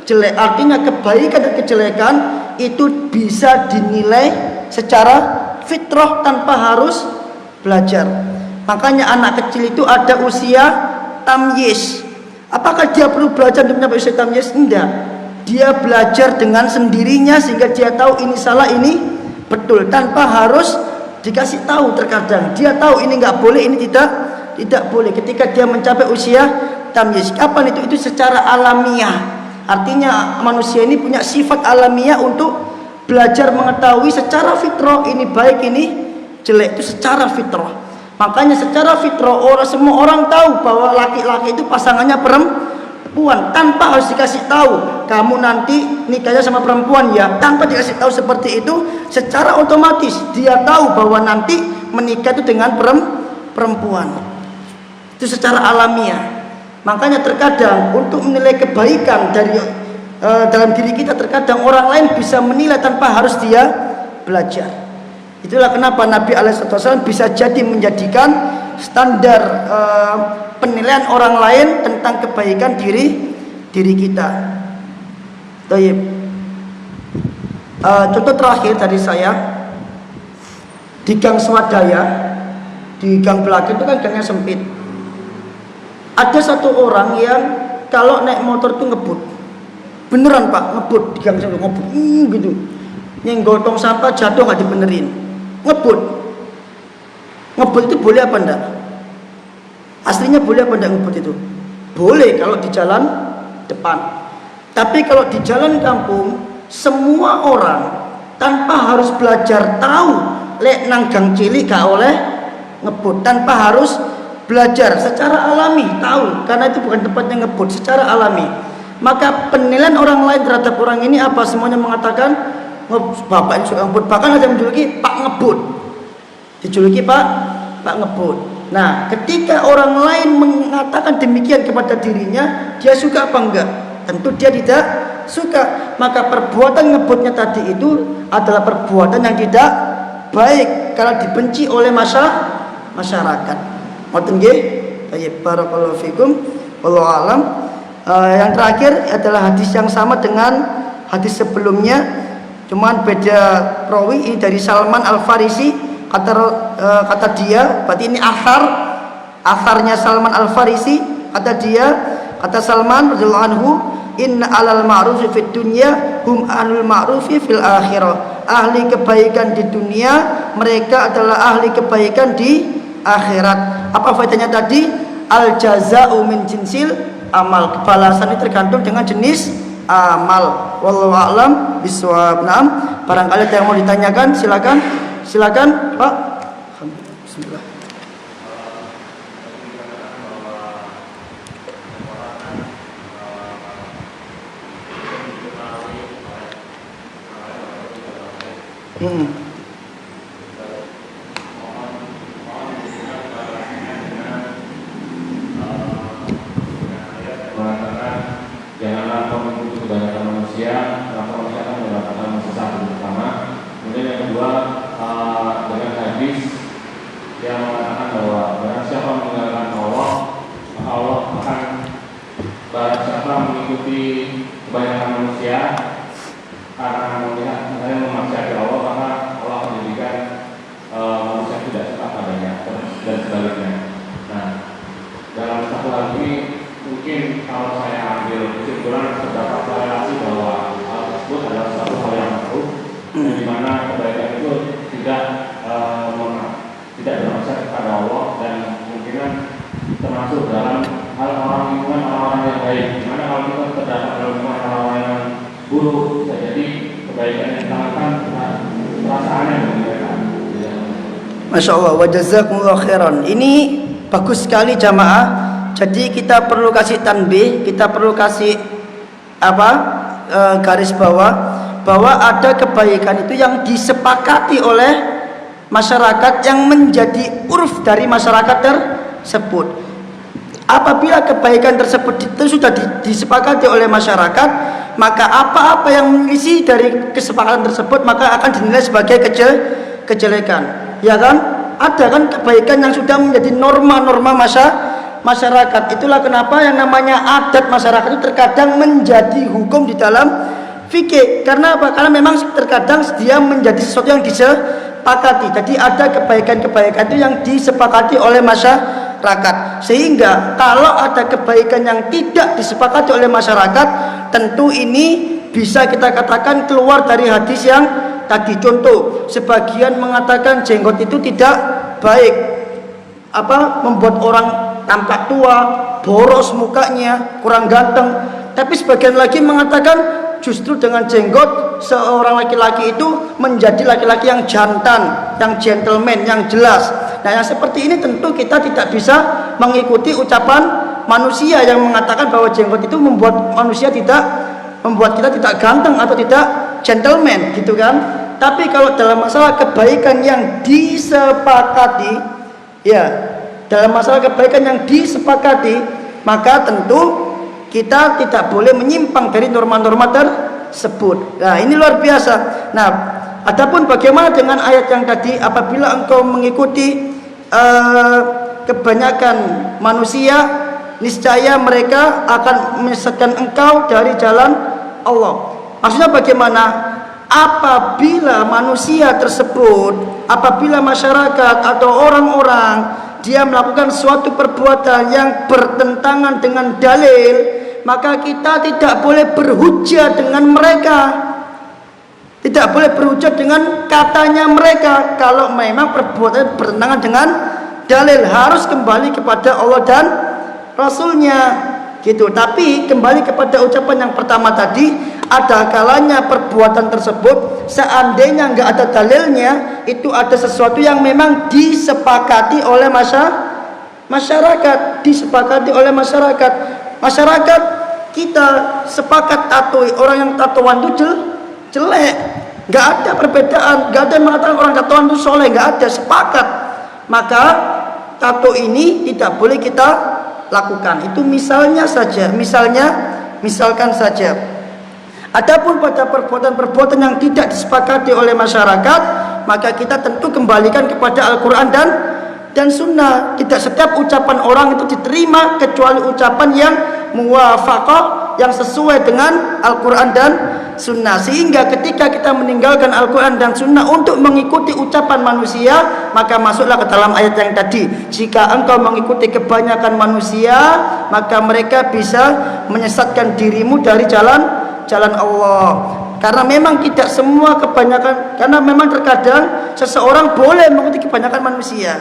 jelek. Artinya kebaikan dan kejelekan itu bisa dinilai secara fitrah tanpa harus belajar. Makanya anak kecil itu ada usia tamyiz. Apakah dia perlu belajar untuk mencapai usia tamyiz? Tidak. Dia belajar dengan sendirinya sehingga dia tahu ini salah, ini betul, tanpa harus dikasih tahu. Terkadang dia tahu ini nggak boleh, ini tidak boleh. Ketika dia mencapai usia tamyiz, kapan itu? Itu secara alamiah. Artinya manusia ini punya sifat alamiah untuk belajar mengetahui secara fitrah ini baik, ini jelek. Itu secara fitrah. Makanya secara fitrah semua orang tahu bahwa laki-laki itu pasangannya perempuan, tanpa harus dikasih tahu kamu nanti nikahnya sama perempuan ya. Tanpa dikasih tahu seperti itu, secara otomatis dia tahu bahwa nanti menikah itu dengan perempuan. Itu secara alamiah. Makanya terkadang untuk menilai kebaikan dari dalam diri kita, terkadang orang lain bisa menilai tanpa harus dia belajar. Itulah kenapa Nabi SAW bisa jadi menjadikan standar penilaian orang lain tentang kebaikan diri kita. Contoh terakhir dari saya di Gang Swadaya, di gang belakang itu kan gangnya sempit. Ada satu orang yang kalau naik motor itu ngebut, beneran Pak, ngebut di gang sempit, ngebut gitu, nyenggol tong sampah jatuh nggak dibenerin. Ngebut itu boleh apa enggak? Aslinya boleh apa enggak ngebut itu? Boleh kalau di jalan depan. Tapi kalau di jalan kampung, semua orang tanpa harus belajar tahu lek nang gang cilik gak oleh ngebut, tanpa harus belajar, secara alami tahu karena itu bukan tempatnya ngebut, secara alami. Maka penilaian orang lain terhadap orang ini apa? Semuanya mengatakan bapak ini suka ngebut, bahkan ada yang menjuluki Pak Ngebut, dijuluki Pak Ngebut. Nah, ketika orang lain mengatakan demikian kepada dirinya, dia suka apa enggak? Tentu dia tidak suka. Maka perbuatan ngebutnya tadi itu adalah perbuatan yang tidak baik karena dibenci oleh masyarakat. Ngoten nggih? Baik, barakallahu fikum. Wallahu alam. Yang terakhir adalah hadis yang sama dengan hadis sebelumnya. Cuman beda perawi, ini dari Salman Al-Farisi. Kata dia, berarti ini asarnya Salman Al-Farisi. Kata Salman radhiyallahu anhu, inna alal ma'rufi fid dunya hum ahlul ma'rufi fil akhirah. Ahli kebaikan di dunia, mereka adalah ahli kebaikan di akhirat. Apa faedahnya tadi? Al jaza'u min jinsil amal. Balasan itu tergantung dengan jenis amal. Wallahu a'lam bishawab. Naam, barangkali ada yang mau ditanyakan, silakan Pak. Bismillah. Hmm. Janganlah kau mengikuti kebanyakan manusia, karena manusia akan mendapatkan sesat yang pertama. Kemudian yang kedua, dengan hadis yang mengatakan bahwa barang siapa meninggalkan Allah, maka Allah akan, barang siapa mengikuti kebanyakan manusia karena melihat saya memaksiati Allah, maka Allah akan menjadikan manusia tidak suka padanya dan sebaliknya. Nah, dalam satu hal ini mungkin kalau saya ambil kesimpulan terdapat korelasi bahwa hal tersebut adalah satu hal yang makruh, di mana kebaikan itu tidak bermaksud kepada Allah dan kemungkinan termasuk dalam hal lingkungan orang-orang yang baik. Dimana kalau kita terdapat dalam lingkungan orang-orang yang buruk, bisa jadi kebaikan yang dilakukan perasaannya berbeda. Masya Allah, wa jazakumullah khairan. Ini bagus sekali jamaah. Jadi kita perlu kasih tanbih, kita perlu kasih garis bawah bahwa ada kebaikan itu yang disepakati oleh masyarakat yang menjadi uruf dari masyarakat tersebut. Apabila kebaikan tersebut itu sudah disepakati oleh masyarakat, maka apa-apa yang mengisi dari kesepakatan tersebut maka akan dinilai sebagai kejelekan. Ya kan? Ada kan kebaikan yang sudah menjadi norma-norma masyarakat. Itulah kenapa yang namanya adat masyarakat itu terkadang menjadi hukum di dalam fikih. Karena apa? Karena memang terkadang dia menjadi sesuatu yang disepakati. Jadi ada kebaikan-kebaikan itu yang disepakati oleh masyarakat. Sehingga kalau ada kebaikan yang tidak disepakati oleh masyarakat, tentu ini bisa kita katakan keluar dari hadis yang tadi. Contoh, sebagian mengatakan jenggot itu tidak baik, membuat orang tampak tua, boros mukanya, kurang ganteng. Tapi sebagian lagi mengatakan justru dengan jenggot seorang laki-laki itu menjadi laki-laki yang jantan, yang gentleman, yang jelas. Nah, yang seperti ini tentu kita tidak bisa mengikuti ucapan manusia yang mengatakan bahwa jenggot itu membuat kita tidak ganteng atau tidak gentleman, gitu kan? Tapi kalau dalam masalah kebaikan yang disepakati, ya, dalam masalah kebaikan yang disepakati, maka tentu kita tidak boleh menyimpang dari norma-norma tersebut. Nah, ini luar biasa. Nah, adapun bagaimana dengan ayat yang tadi, apabila engkau mengikuti kebanyakan manusia, niscaya mereka akan menyesatkan engkau dari jalan Allah. Maksudnya bagaimana? Apabila manusia tersebut, apabila masyarakat atau orang-orang dia melakukan suatu perbuatan yang bertentangan dengan dalil, maka kita tidak boleh berhujjah dengan mereka, tidak boleh berhujjah dengan katanya mereka. Kalau memang perbuatan bertentangan dengan dalil, harus kembali kepada Allah dan Rasulnya, gitu. Tapi kembali kepada ucapan yang pertama tadi, ada kalanya perbuatan tersebut seandainya nggak ada dalilnya, itu ada sesuatu yang memang disepakati oleh masyarakat, disepakati oleh masyarakat. Masyarakat kita sepakat tato, orang yang tatoan itu jelek, nggak ada perbedaan, nggak ada yang mengatakan orang tatoan itu soleh, nggak ada, sepakat. Maka tato ini tidak boleh kita lakukan. Itu misalkan saja. Adapun pada perbuatan-perbuatan yang tidak disepakati oleh masyarakat, maka kita tentu kembalikan kepada Al-Quran dan Sunnah. Tidak setiap ucapan orang itu diterima kecuali ucapan yang muwafaqah, yang sesuai dengan Al-Quran dan Sunnah. Sehingga ketika kita meninggalkan Al-Quran dan Sunnah untuk mengikuti ucapan manusia, maka masuklah ke dalam ayat yang tadi. Jika engkau mengikuti kebanyakan manusia, maka mereka bisa menyesatkan dirimu dari jalan Allah. Karena memang tidak semua kebanyakan, karena memang terkadang seseorang boleh mengikuti kebanyakan manusia.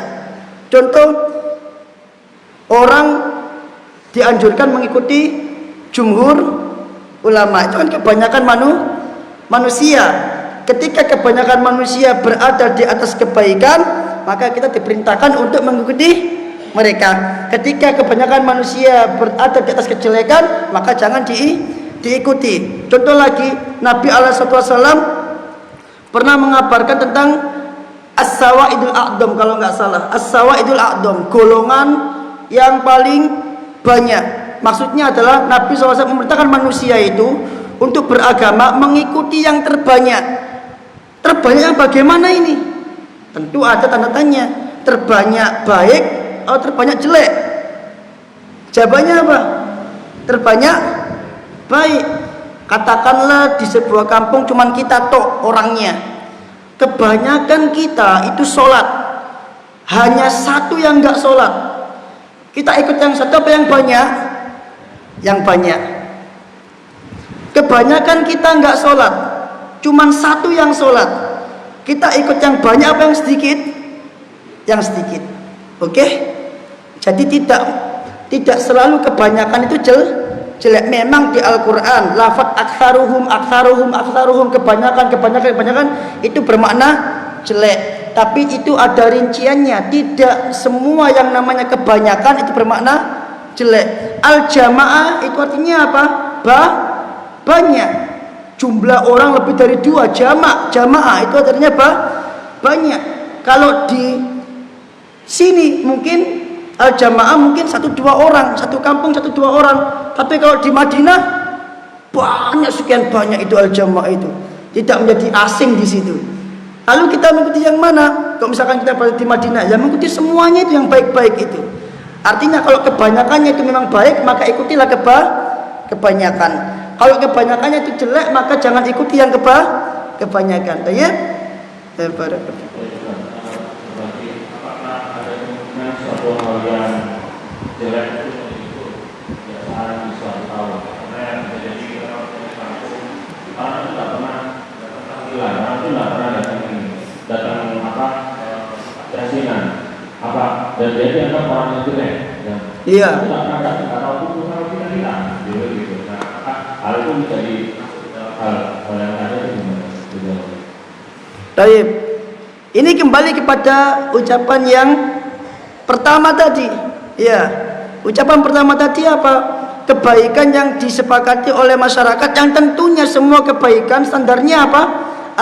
Contoh, orang dianjurkan mengikuti jumhur ulama, itu kan kebanyakan manusia. Ketika kebanyakan manusia berada di atas kebaikan, maka kita diperintahkan untuk mengikuti mereka. Ketika kebanyakan manusia berada di atas kejelekan, maka jangan diikuti. Contoh lagi, Nabi SAW pernah mengabarkan tentang as-sawaidul a'dham, kalau nggak salah, as-sawaidul a'dham, golongan yang paling banyak. Maksudnya adalah Nabi SAW memerintahkan manusia itu untuk beragama mengikuti yang terbanyak. Terbanyak yang bagaimana ini? Tentu ada tanda tanya. Terbanyak baik atau terbanyak jelek? Jawabannya apa? Terbanyak baik. Katakanlah di sebuah kampung cuman kita tok orangnya. Kebanyakan kita itu sholat, hanya satu yang nggak sholat. Kita ikut yang satu apa yang banyak? Yang banyak. Kebanyakan kita nggak sholat, cuman satu yang sholat. Kita ikut yang banyak apa yang sedikit? Yang sedikit. Oke? Jadi tidak selalu kebanyakan itu jelek. Memang di Al-Quran lafaz aktsaruhum kebanyakan itu bermakna jelek. Tapi itu ada rinciannya. Tidak semua yang namanya kebanyakan itu bermakna jelek. Al-jamaah itu artinya apa? Banyak. Jumlah orang lebih dari 2, jamaah itu artinya apa? Banyak. Kalau di sini mungkin al-jamaah mungkin 1-2 orang, satu kampung 1-2 orang. Tapi kalau di Madinah banyak, sekian banyak itu al-jamaah itu. Tidak menjadi asing di situ. Lalu kita mengikuti yang mana? Kalau misalkan kita berada di Madinah, ya mengikuti semuanya itu yang baik-baik itu. Artinya kalau kebanyakannya itu memang baik, maka ikutilah kebanyakan. Kalau kebanyakannya itu jelek, maka jangan ikuti yang kebanyakan. Ya? Berarti apakah ada kemungkinan suatu hal yang jelek itu mengikut kebiasaan di suatu tahun? Karena yang terjadi kalau kita kampung, orang itu tidak pernah datang jasinan dan dia dianggap orang yang jelek. Iya. Tidak pernah datang karena kalau kita hilang, gitu. Hal itu menjadi hal yang ada di mana? Baik. Ini kembali kepada ucapan yang pertama tadi. Ya. Ucapan pertama tadi apa? Kebaikan yang disepakati oleh masyarakat, yang tentunya semua kebaikan standarnya apa?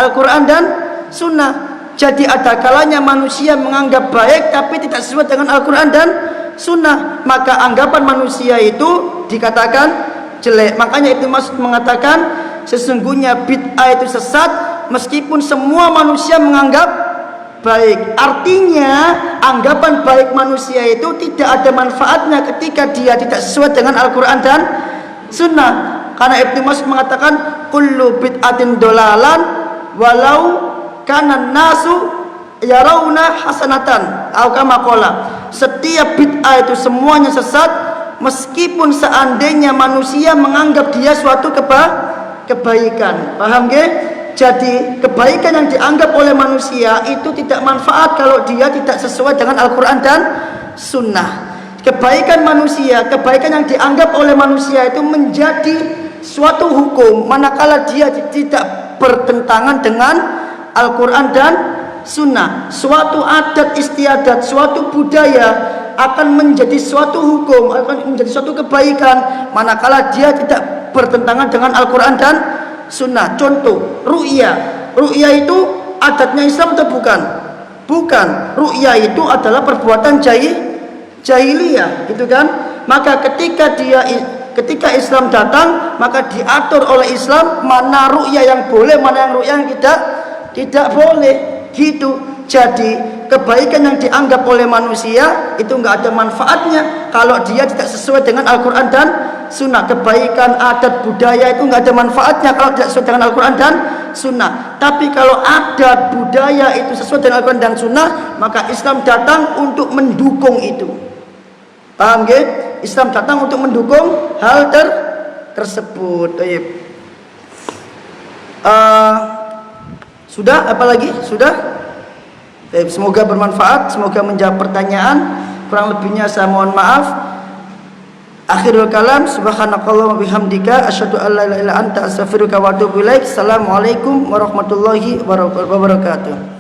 Al-Quran dan Sunnah. Jadi ada kalanya manusia menganggap baik tapi tidak sesuai dengan Al-Quran dan Sunnah, maka anggapan manusia itu dikatakan jelek. Makanya Ibnu Mas'ud mengatakan sesungguhnya bid'ah itu sesat meskipun semua manusia menganggap baik. Artinya anggapan baik manusia itu tidak ada manfaatnya ketika dia tidak sesuai dengan Al-Quran dan Sunnah. Karena Ibnu Mas'ud mengatakan kullu bid'atin dolalan walau kana nasu yarawna hasanatan atau kama qala. Setiap bid'ah itu semuanya sesat meskipun seandainya manusia menganggap dia suatu kebaikan. Paham nggih? Jadi kebaikan yang dianggap oleh manusia itu tidak manfaat kalau dia tidak sesuai dengan Al-Quran dan Sunnah. Kebaikan manusia, kebaikan yang dianggap oleh manusia itu menjadi suatu hukum manakala dia tidak bertentangan dengan Al-Quran dan Sunnah. Suatu adat istiadat, suatu budaya akan menjadi suatu hukum, akan menjadi suatu kebaikan manakala dia tidak bertentangan dengan Al-Quran dan Sunnah. Contoh, ru'ya itu adatnya Islam atau bukan? Bukan. Ru'ya itu adalah perbuatan jahiliyah, gitu kan? Maka ketika Islam datang, maka diatur oleh Islam mana ru'ya yang boleh, mana yang ru'ya yang tidak boleh, gitu. Jadi kebaikan yang dianggap oleh manusia itu enggak ada manfaatnya kalau dia tidak sesuai dengan Al-Quran dan Sunnah. Kebaikan adat budaya itu enggak ada manfaatnya kalau tidak sesuai dengan Al-Quran dan Sunnah. Tapi kalau adat budaya itu sesuai dengan Al-Quran dan Sunnah, maka Islam datang untuk mendukung itu. Paham nggih? Islam datang untuk mendukung hal tersebut. Sudah? Apalagi? Sudah? Semoga bermanfaat, semoga menjawab pertanyaan. Kurang lebihnya saya mohon maaf. Akhirul kalam, subhanakallahumma bihamdika asyhadu an la ilaha illa anta astaghfiruka wa atubu ilaik. Assalamualaikum warahmatullahi wabarakatuh.